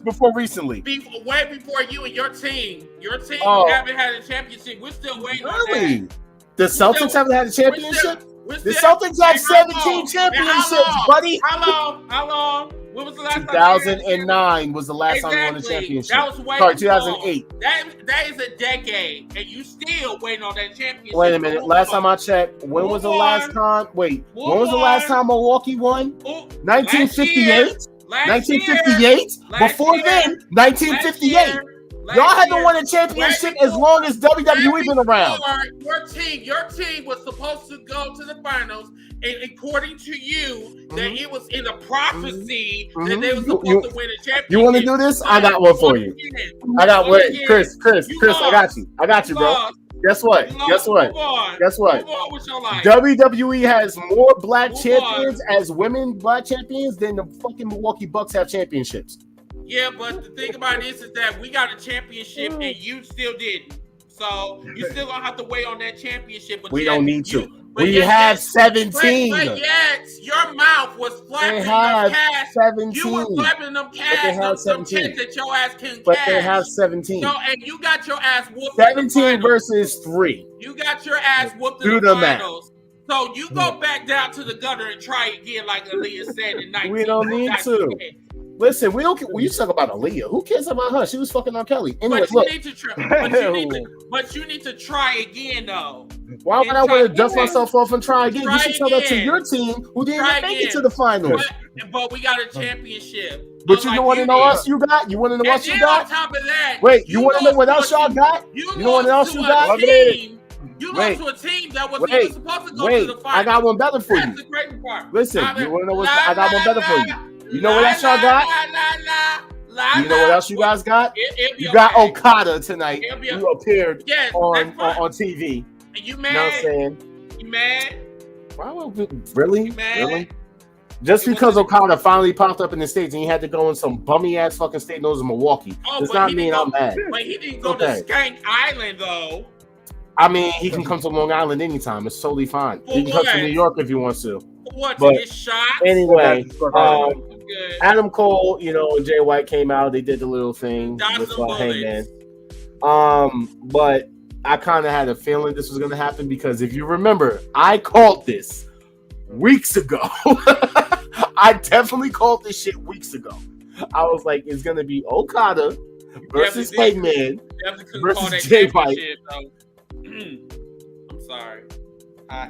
before recently. Way before you and your team. Your team haven't had a championship. We're still waiting on that. The Celtics haven't had a championship? The Celtics have 17 championships, buddy. How long? When was the last 2009 was the last time you won a championship. That was way 2008. That is a decade, and you still waiting on that championship. Wait a minute. Last time I checked, when was the last time? When was the last time Milwaukee won? 1958. 1958. Before then, 1958. Y'all haven't won a championship as long as WWE been around. Your team was supposed to go to the finals, and according to you, that it was in a prophecy that they were supposed to win a championship. You want to do this? I got one for you. I got Chris. I got you, bro. Guess what? WWE has more black champions as women black champions than the fucking Milwaukee Bucks have championships. Yeah, but the thing about this is that we got a championship and you still didn't. So you still gonna have to wait on that championship. But we don't need to. We have 17. But yet, your mouth was flapping them cash. 17. You were flapping them cash. Some checks that your ass can but cash. They have 17. So, and you got your ass whooped. 17 versus 3. You got your ass whooped in the finals. So you go back down to the gutter and try again, like Aaliyah said in 19. We don't need to. Listen, we don't. When you talk about Aaliyah, who cares about her? She was fucking R. Kelly. Anyway, but look. You need to try again, though. Why would I want to dust myself off and try again? You should tell that to your team who didn't even make it to the finals. But we got a championship. But you want to know what else you got? You want to know what you got? On top of that, wait, you want to know what else y'all got? You know what else you got? You lost to a team that wasn't even supposed to go to the finals. I got one better for you. That's the crazy part. Listen, you want to know what? I got one better for you. You know what else y'all got? You know what else you guys got? You got Okada tonight. You appeared on TV. And you mad? You know what I'm saying? You mad? Really? Really? Just because Okada finally popped up in the States and he had to go in some bummy ass fucking state known as Milwaukee does not mean I'm mad. But he didn't go to Skank Island though. I mean, he can come to Long Island anytime. It's totally fine. He can come to New York if he wants to. What? But to get shot? Anyway, Adam Cole, and Jay White came out. They did the little thing with Hangman. But I kind of had a feeling this was going to happen because if you remember, I called this weeks ago. I definitely called this shit weeks ago. I was like, it's going to be Okada versus Hangman versus Jay White. I'm sorry.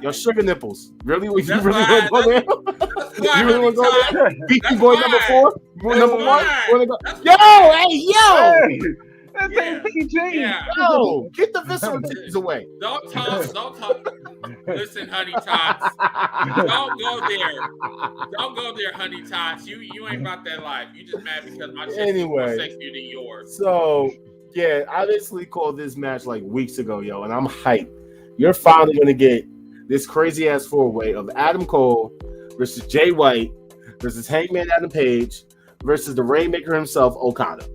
Your sugar nipples. Really? You really want to go there? You really want to go there? Beastie Boy number 4? Number 1? Yo, hey! That's APG. Yo, get the visceral titties away. Don't talk. Listen, honey tots. Don't go there, honey tots. You ain't about that life. You just mad because my shit is more sexier than yours. So, yeah, I basically called this match like weeks ago, yo, and I'm hyped. You're finally going to get this crazy ass 4-way of Adam Cole versus Jay White versus Hangman Adam Page versus the Rainmaker himself, Okada.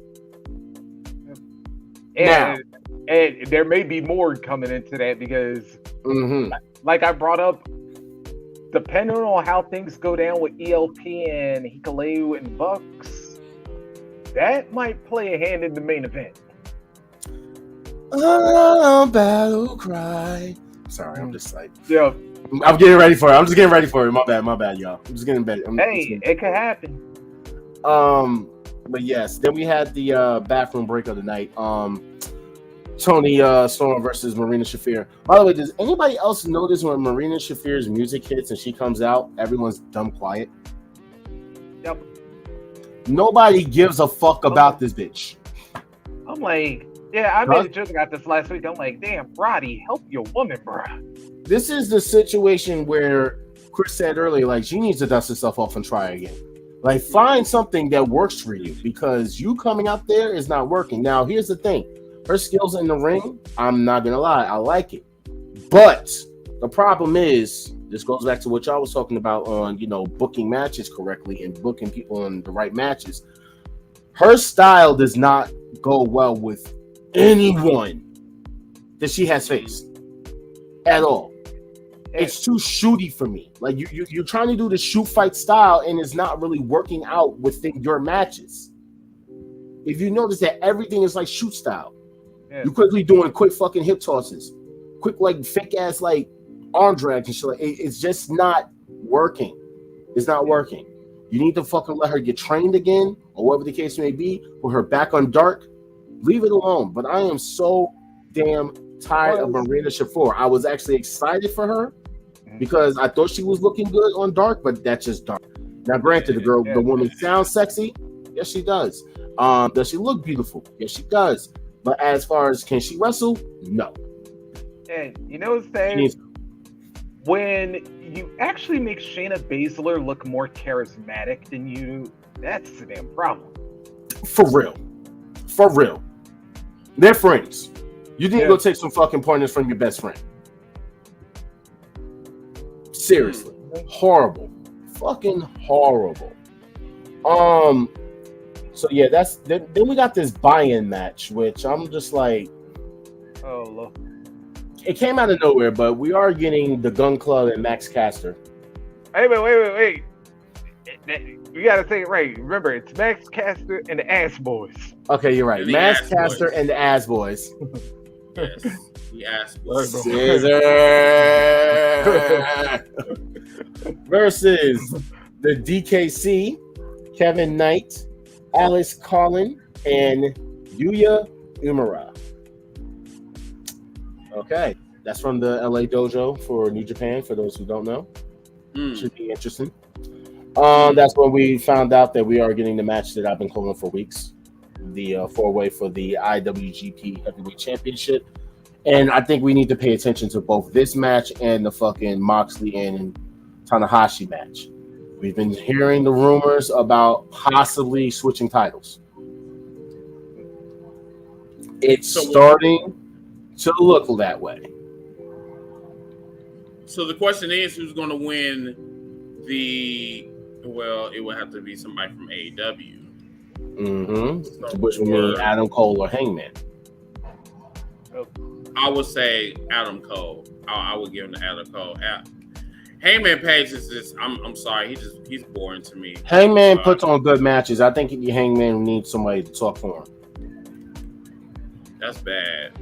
And there may be more coming into that because, like I brought up, depending on how things go down with ELP and Hikuleo and Bucks, that might play a hand in the main event. Oh, battle cry. Sorry, I'm just like, I'm getting ready for it. I'm just getting ready for it. My bad, y'all. I'm just getting ready. It could happen. But yes, then we had the bathroom break of the night. Tony Storm versus Marina Shafir. By the way, does anybody else notice when Marina Shafir's music hits and she comes out, everyone's dumb quiet? Yep. Nobody gives a fuck about this bitch. I'm like, I made a joke about this last week. I'm like, damn, Roddy, help your woman, bro. This is the situation where Chris said earlier, like, she needs to dust herself off and try again. Like, find something that works for you, because you coming out there is not working. Now, here's the thing. Her skills in the ring, I'm not going to lie, I like it. But the problem is, this goes back to what y'all was talking about on, booking matches correctly and booking people in the right matches. Her style does not go well with anyone that she has faced at all. It's too shooty for me. Like, you're trying to do the shoot fight style, and it's not really working out within your matches. If you notice that everything is like shoot style, you're quickly doing quick fucking hip tosses, quick like fake ass like arm drags and shit. Like, it's just not working. It's not working. You need to fucking let her get trained again, or whatever the case may be. Put her back on dark. Leave it alone. But I am so damn tired of Marina Shafir. I was actually excited for her because I thought she was looking good on dark, but that's just dark. Now, granted, the woman sounds sexy. Yes, she does. Does she look beautiful? Yes, she does. But as far as can she wrestle? No. And you know what's saying? When you actually make Shayna Baszler look more charismatic than you, that's the damn problem. For real. For real. They're friends. You need to go take some fucking pointers from your best friend. Seriously. Horrible. Fucking horrible. So yeah, then we got this buy-in match, which I'm just like, oh Lord. It came out of nowhere, but we are getting the Gun Club and Max Caster. Hey, wait. You gotta say it right. Remember, it's Max Caster and the Ass Boys. Okay, you're right. Max Caster and the Ass Boys. Yes, the Ass Boys. Cesaro versus the DKC, Kevin Knight, Alice Collin, and Yuya Uemura. Okay, that's from the LA Dojo for New Japan, for those who don't know. Should be interesting. That's when we found out that we are getting the match that I've been calling for weeks. The four-way for the IWGP Heavyweight Championship. And I think we need to pay attention to both this match and the fucking Moxley and Tanahashi match. We've been hearing the rumors about possibly switching titles. It's starting to look that way. So the question is, who's going to win well, it would have to be somebody from AEW. So which would mean Adam Cole or Hangman. I would say Adam Cole. I would give him to Adam Cole. Hangman Page is just, I'm sorry, he's boring to me. Hangman puts on good matches. I think Hangman needs somebody to talk for him. That's bad.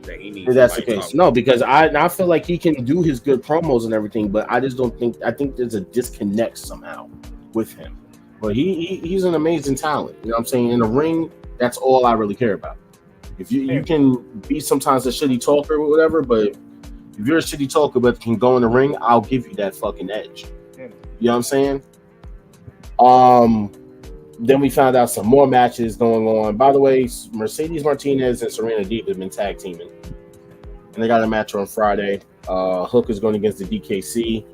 That he needs. If that's the case. No, because I feel like he can do his good promos and everything, but I just don't think. I think there's a disconnect somehow with him. But he's an amazing talent. You know what I'm saying? In the ring, that's all I really care about. If you can be sometimes a shitty talker or whatever, but if you're a shitty talker but can go in the ring, I'll give you that fucking edge. You know what I'm saying? Then we found out some more matches going on. By the way, Mercedes Martinez and Serena Deeb have been tag teaming. And they got a match on Friday. Hook is going against the DKC.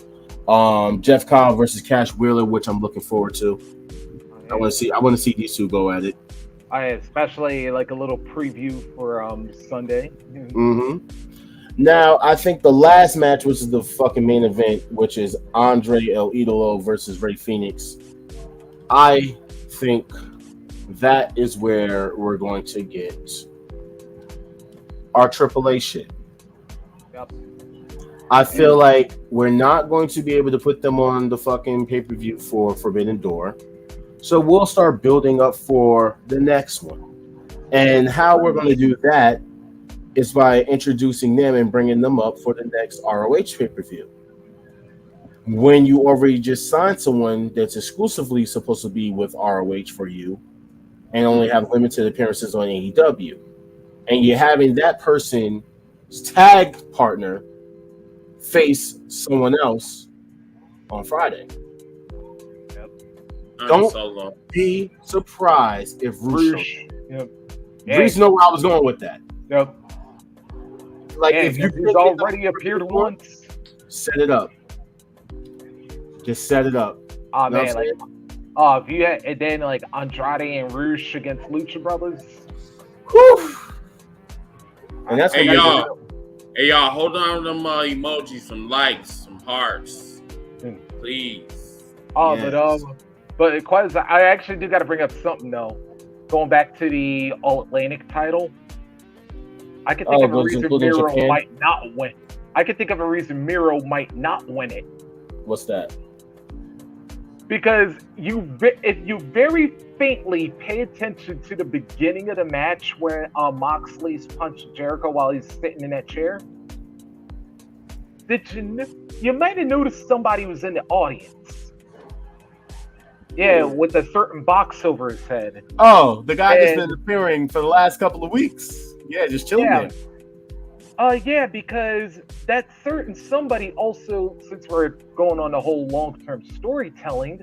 Jeff Cobb versus Cash Wheeler, which I'm looking forward to. I want to see these two go at it. Especially like a little preview for Sunday. Now, I think the last match, which is the fucking main event, which is Andre El Idolo versus Rey Fenix. I think that is where we're going to get our AAA shit. Yep. I feel like we're not going to be able to put them on the fucking pay-per-view for Forbidden Door. So we'll start building up for the next one. And how we're going to do that is by introducing them and bringing them up for the next ROH pay-per-view. When you already just signed someone that's exclusively supposed to be with ROH for you and only have limited appearances on AEW, and you're having that person's tag partner face someone else on Friday. Don't be surprised if Rush. Reese know where I was going with that. Like if you already appeared once, set it up. Just set it up. Oh man, like If you had, and then like Andrade and Roosh against Lucha Brothers. Whew. And that's Hey y'all, hold on to them emojis, some likes, some hearts, please. Oh, yes. but quite, I actually do got to bring up something though. Going back to the All Atlantic title, I can think of a reason Miro might not win. I can think of a reason Miro might not win it. What's that? Because if you very faintly pay attention to the beginning of the match where Moxley's punched Jericho while he's sitting in that chair, you might have noticed somebody was in the audience. Yeah, with a certain box over his head. Oh, the guy that's been appearing for the last couple of weeks. Yeah, just chilling there. Yeah, because that certain somebody also, since we're going on the whole long-term storytelling,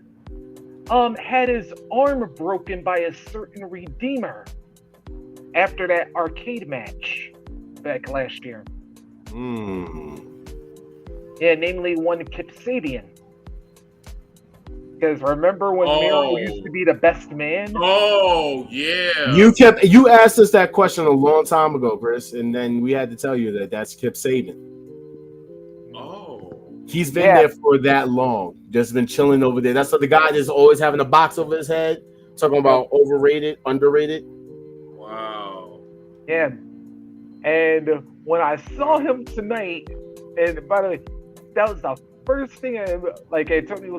had his arm broken by a certain Redeemer after that arcade match back last year. Yeah, namely one Kip Sabian. Because remember when Miro used to be the best man? Oh, yeah. You asked us that question a long time ago, Chris, and then we had to tell you that that's Kip Sabian. Oh. He's been there for that long. Just been chilling over there. That's the guy that's always having a box over his head, talking about overrated, underrated. Wow. Yeah. And when I saw him tonight, and by the way, that was the first thing Tony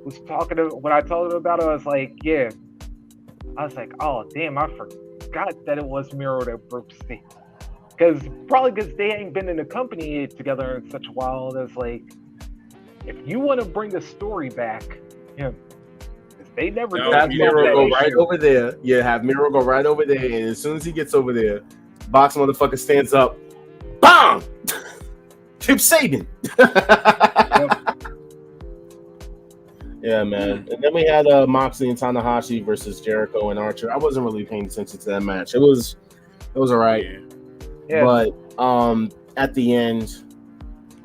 was talking to, when I told him about it, I was like, yeah. I was like, oh damn, I forgot that it was Miro that broke Steve. Because they ain't been in the company together in such a while. That's like, if you want to bring the story back, they never have Miro go right over there. Yeah, have Miro go right over there, and as soon as he gets over there, Box motherfucker stands up, BAM! Kip Sabian. Yeah, man. And then we had Moxie and Tanahashi versus Jericho and Archer. I wasn't really paying attention to that match. It was all right. Yeah. But at the end,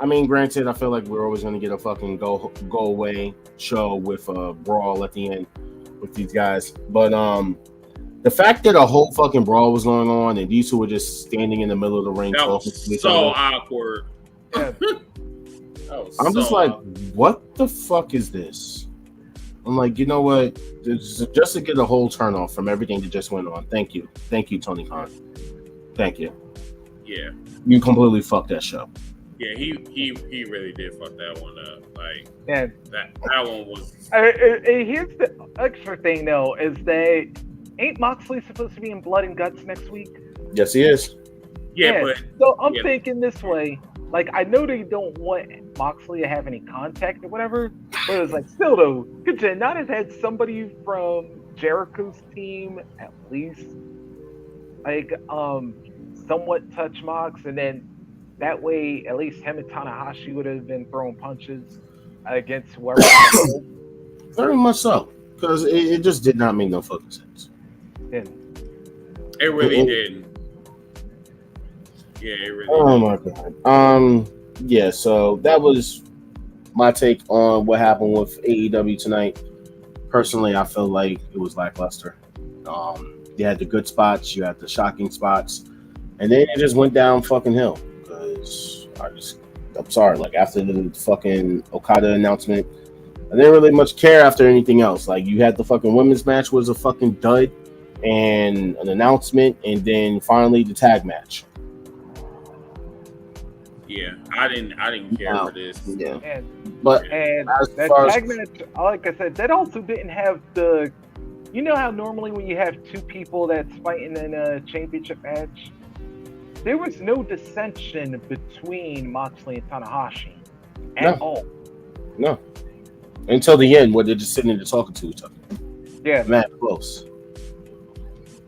I mean, granted, I feel like we're always going to get a fucking go away show with a brawl at the end with these guys. But the fact that a whole fucking brawl was going on and these two were just standing in the middle of the ring talking to each other. So awkward. Yeah. I'm just like, what the fuck is this? I'm like, you know what? Just to get a whole turn off from everything that just went on. Thank you, Tony Khan. Thank you. Yeah. You completely fucked that show. Yeah, he really did fuck that one up. Like, yeah, that one was. Here's the extra thing though, is that ain't Moxley supposed to be in Blood and Guts next week? Yes, he is. Yeah, but so I'm thinking this way. Like, I know they don't want Moxley to have any contact or whatever, but it's like, still though, could you not have had somebody from Jericho's team at least, like, somewhat touch Mox, and then that way, at least him and Tanahashi would have been throwing punches against whoever. Very much so, because it just did not make no fucking sense. Yeah. It really didn't. Yeah, it really. Oh my god. Yeah. So that was my take on what happened with AEW tonight. Personally, I feel like it was lackluster. You had the good spots, you had the shocking spots, and then it just went down fucking hill. Because I'm sorry. Like, after the fucking Okada announcement, I didn't really much care after anything else. Like, you had the fucking women's match was a fucking dud, and an announcement, and then finally the tag match. Yeah, I didn't care for this. Yeah, but that tag match, like I said, that also didn't have the. You know how normally when you have two people that's fighting in a championship match, there was no dissension between Moxley and Tanahashi at all. No, until the end, where they're just sitting there talking to each other. Yeah, man, close.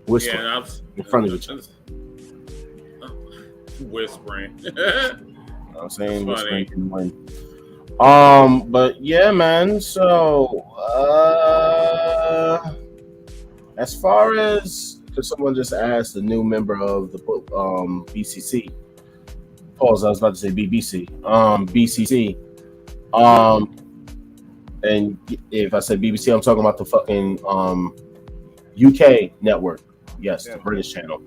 Whispering in front of each other. Whispering. I'm saying whispering in the wind. But yeah, man. So, as far as, because someone just asked, the new member of the BCC. Pause. I was about to say BBC. BCC. And if I said BBC, I'm talking about the fucking UK network. Yes, the British channel.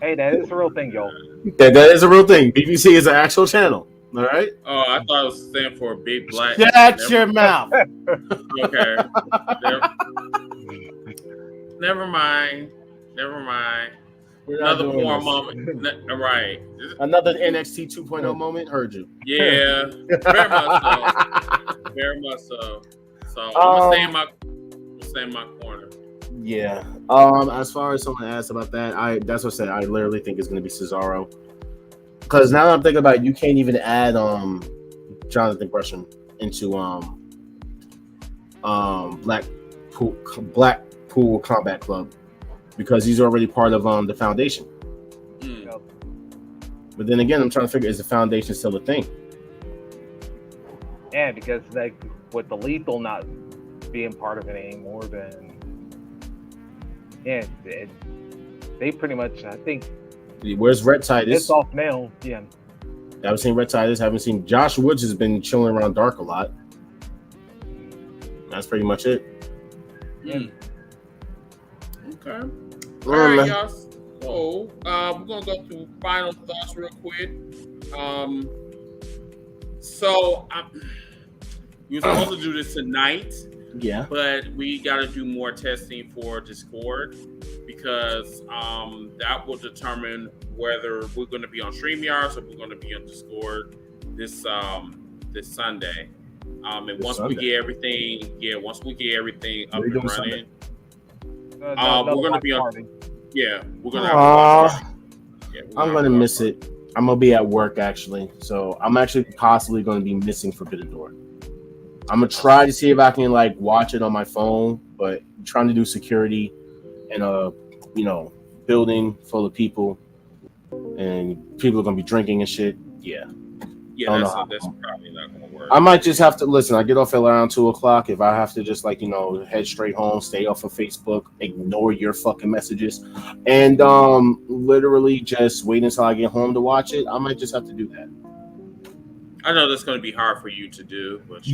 Hey, that is a real thing, y'all. That is a real thing. BBC is an actual channel. All right. Oh, I thought it was standing for Big Black. Shut your mouth. Okay. Never mind. Another poor moment. Right. Another NXT 2.0 moment. Heard you. Yeah. Very much so. Very much so. So I'm gonna stay in my corner. Yeah. As far as someone asked about that, that's what I said. I literally think it's gonna be Cesaro. Because now that I'm thinking about it, you can't even add Jonathan Gresham into Blackpool Combat Club because he's already part of the Foundation. Mm. But then again, I'm trying to figure, is the Foundation still a thing? Yeah, because like with the Lethal not being part of it anymore, then yeah, they pretty much, I think. Where's Red Titus? It's off now. Yeah. I haven't seen Red Titus. Haven't seen Josh Woods has been chilling around Dark a lot. That's pretty much it. Yeah. Okay. All right, y'all. So we're gonna go through final thoughts real quick. We were supposed to do this tonight. Yeah. But we got to do more testing for Discord because that will determine whether we're going to be on StreamYard or we're going to be on Discord this Sunday. And once we get everything up and running, we're going to be on. Yeah, we're going to have. I'm going to miss it. I'm going to be at work actually, so I'm actually possibly going to be missing Forbidden Door. I'm gonna try to see if I can like watch it on my phone, but I'm trying to do security in a building full of people, and people are gonna be drinking and shit. Yeah, that's probably not gonna work. I might just have to listen. I get off at around 2:00. If I have to just head straight home, stay off of Facebook, ignore your fucking messages, and literally just wait until I get home to watch it, I might just have to do that. I know that's going to be hard for you to do. But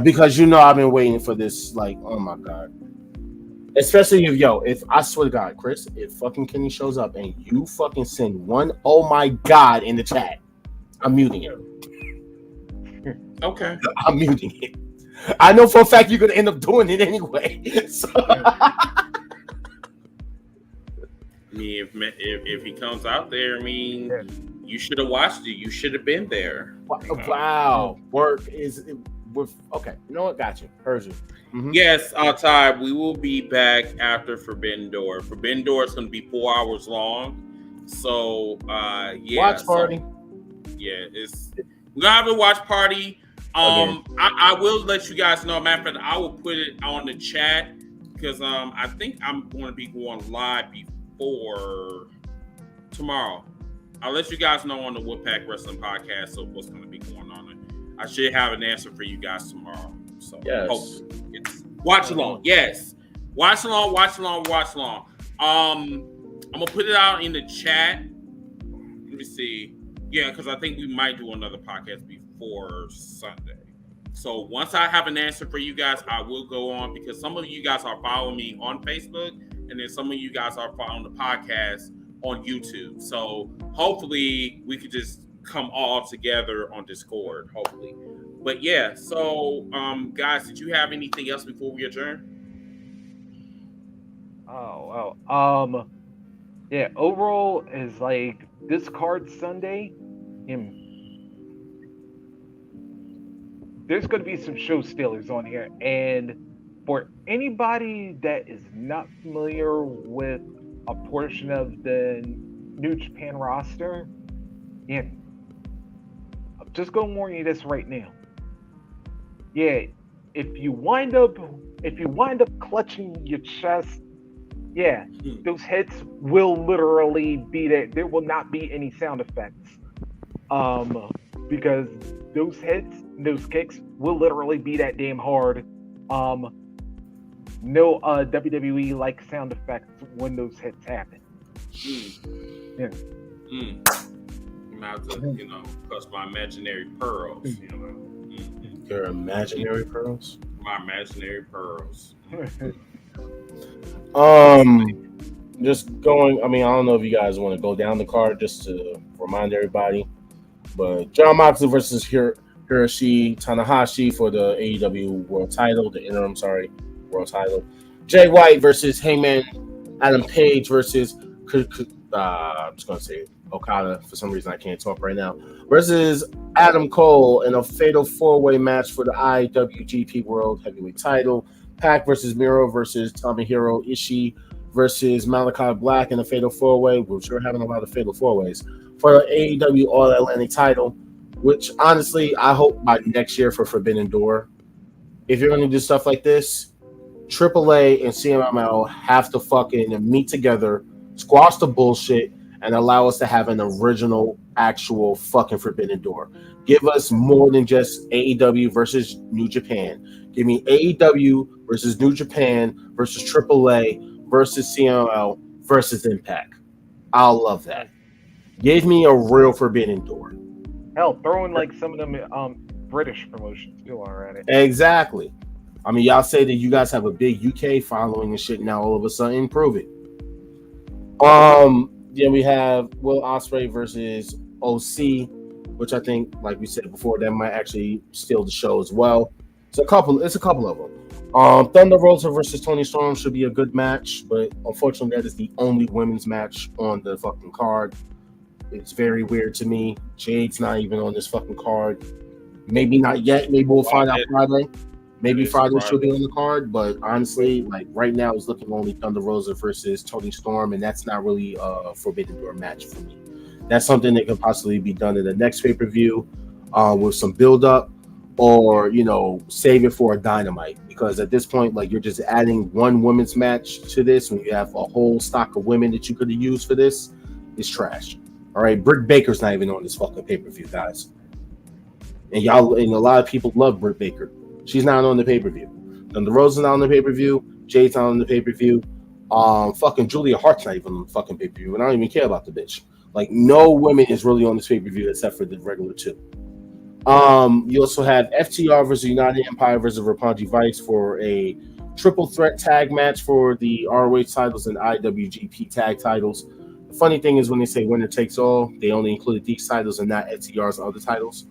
because I've been waiting for this. Like, oh my god! Especially if I swear to God, Chris, if fucking Kenny shows up and you fucking send one, oh my god, in the chat, I'm muting it. Okay, I'm muting it. I know for a fact you're gonna end up doing it anyway. So. I mean, if he comes out there, you should have watched it. You should have been there. Wow. Work is okay. You know what? Got you. Heard you. Mm-hmm. Yes, Ty, we will be back after Forbidden Door. Forbidden Door is going to be 4 hours long. So, watch party. We're going to have a watch party. I will let you guys know. Matter of fact, I will put it on the chat because I think I'm going to be going live before tomorrow. I'll let you guys know on the Wolfpack Wrestling Podcast so what's going to be going on. I should have an answer for you guys tomorrow. So hopefully watch along. Yes. Watch along. I'm going to put it out in the chat. Let me see. Yeah, because I think we might do another podcast before Sunday. So once I have an answer for you guys, I will go on because some of you guys are following me on Facebook and then some of you guys are following the podcast on YouTube. So hopefully we could just come all together on Discord, hopefully. But yeah, so guys, did you have anything else before we adjourn? Yeah, overall is like this card Sunday, there's going to be some show stealers on here, and for anybody that is not familiar with a portion of the New Japan roster, yeah, I'm just gonna warn you this right now. Yeah, if you wind up clutching your chest, yeah, those hits will literally be there. There will not be any sound effects, because those hits, those kicks will literally be that damn hard. No WWE like sound effects when those hits happen. Man, gonna have to, you know, clutch my imaginary pearls. You know, Your imaginary pearls. My imaginary pearls. Just going. I mean, I don't know if you guys want to go down the card just to remind everybody, but John Moxley versus Hiroshi Tanahashi for the AEW World Title, the interim, World Title. Jay White versus Hangman Adam Page versus I'm just gonna say Okada. For some reason, I can't talk right now. Versus Adam Cole in a fatal 4-way match for the IWGP World Heavyweight Title. Pac versus Miro versus Tomohiro Ishii versus Malachi Black in a fatal 4-way. We're sure having a lot of fatal 4-ways for the AEW All Atlantic Title. Which honestly, I hope by next year for Forbidden Door. If you're gonna do stuff like this, AAA and CMLL have to fucking meet together, squash the bullshit, and allow us to have an original, actual fucking Forbidden Door. Give us more than just AEW versus New Japan. Give me AEW versus New Japan versus AAA versus CMLL versus Impact. I'll love that. Give me a real Forbidden Door. Hell, throw in like some of them British promotions too already. Exactly. I mean, y'all say that you guys have a big UK following and shit. Now all of a sudden, prove it. Yeah, we have Will Ospreay versus OC, which I think, like we said before, that might actually steal the show as well. It's a couple of them. Thunder Rosa versus Toni Storm should be a good match, but unfortunately, that is the only women's match on the fucking card. It's very weird to me. Jade's not even on this fucking card. Maybe not yet. Maybe we'll find out Friday. Maybe Friday she'll be on the card, but honestly, like right now, it's looking only Thunder Rosa versus Toni Storm, and that's not really a Forbidden Door match for me. That's something that could possibly be done in the next pay-per-view with some build-up, or save it for a Dynamite. Because at this point, like you're just adding one women's match to this when you have a whole stock of women that you could have used for this. It's trash. All right, Britt Baker's not even on this fucking pay-per-view, guys. And a lot of people love Britt Baker. She's not on the pay-per-view. Thunder Rosa's not on the pay-per-view. Jade's not on the pay-per-view. Fucking Julia Hart's not even on the fucking pay-per-view. And I don't even care about the bitch. Like, no women is really on this pay-per-view except for the regular two. You also have FTR versus United Empire versus Roppongi Vice for a triple threat tag match for the ROH titles and IWGP tag titles. The funny thing is when they say winner takes all, they only included these titles and not FTR's other titles.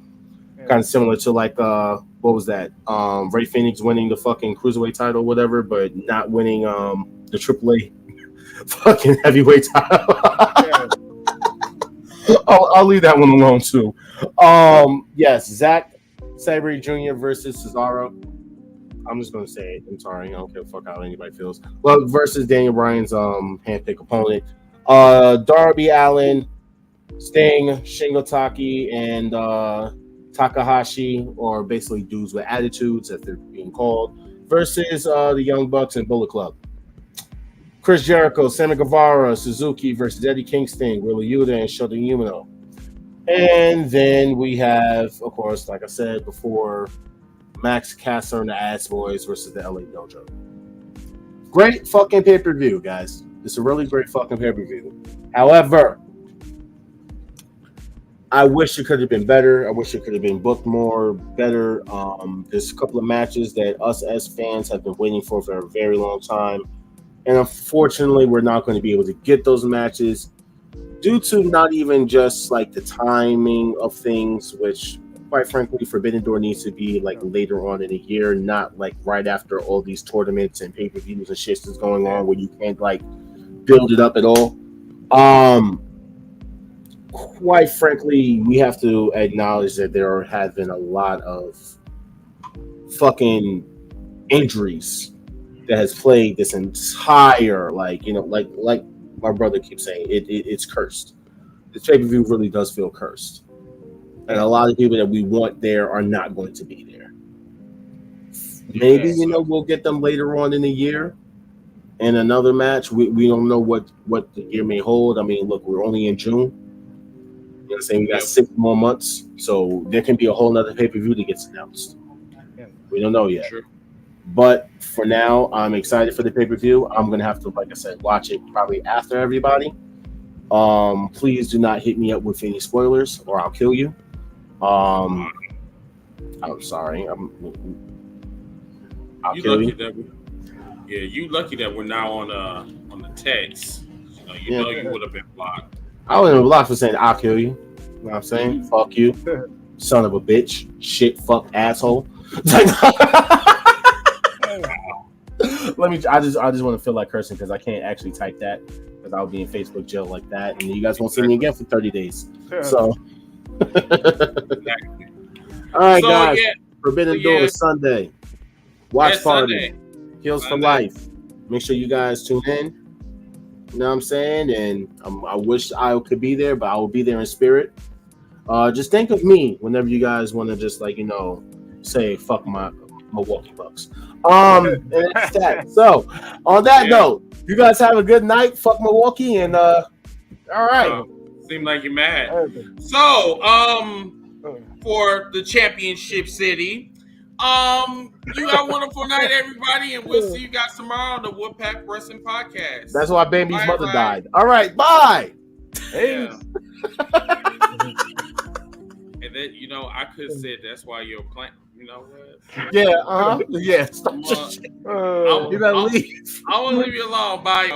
Kind of similar to like what was that? Ray Phoenix winning the fucking cruiserweight title, whatever, but not winning the AAA fucking heavyweight title. I'll leave that one alone too. Yes, Zack Saber Jr. versus Cesaro. I'm just gonna say it. I'm sorry, I don't care fuck how anybody feels. Well, versus Daniel Bryan's handpicked opponent. Darby Allin, Sting, Shingo Taki, and Takahashi, or basically dudes with attitudes, as they're being called, versus the Young Bucks and Bullet Club. Chris Jericho, Sammy Guevara, Suzuki versus Eddie Kingston, Wheeler Yuta, and Shota Umino. And then we have, of course, like I said before, Max Caster and the Ass Boys versus the LA Dojo. Great fucking pay-per-view, guys. It's a really great fucking pay-per-view. However, I wish it could have been better. I wish it could have been booked more, better. There's a couple of matches that us as fans have been waiting for a very long time. And unfortunately, we're not going to be able to get those matches due to not even just like the timing of things, which quite frankly, Forbidden Door needs to be like later on in the year, not like right after all these tournaments and pay-per-views and shit that's going on where you can't like build it up at all. Quite frankly, we have to acknowledge that there have been a lot of fucking injuries that has plagued this entire, like my brother keeps saying, it's cursed. This pay-per-view really does feel cursed. And a lot of people that we want there are not going to be there. Maybe, we'll get them later on in the year in another match. We don't know what the year may hold. I mean, look, we're only in June. You know what I'm saying? We got 6 more months. So there can be a whole nother pay-per-view that gets announced. We don't know yet. Sure. But for now, I'm excited for the pay-per-view. I'm going to have to, like I said, watch it probably after everybody. Please do not hit me up with any spoilers, or I'll kill you. I'm sorry. I'll kill you. You lucky that we're now on the text. You would have been blocked. I would have been blocked for saying I'll kill you. You know what I'm saying? Fuck you, son of a bitch, shit, fuck, asshole. I just want to feel like cursing because I can't actually type that because I'll be in Facebook jail like that, and you guys won't see me again for 30 days. So, Exactly. All right, guys. Forbidden Door Sunday. Watch party. Sunday. Heels for life. Make sure you guys tune in. You know what I'm saying? And I wish I could be there, but I will be there in spirit. Just think of me whenever you guys want to just say fuck my Milwaukee Bucks. And that's that. So on that note, you guys have a good night. Fuck Milwaukee, and all right. Seem like you're mad. So for the championship city, you got a wonderful night, everybody, and we'll see you guys tomorrow on the Woodpack Wrestling Podcast. That's why baby's mother died. All right, bye. Yeah. And then I could have said that's why you're playing. You know what? Yeah. Yeah. Stop. You gotta leave. I want to leave you alone. Bye.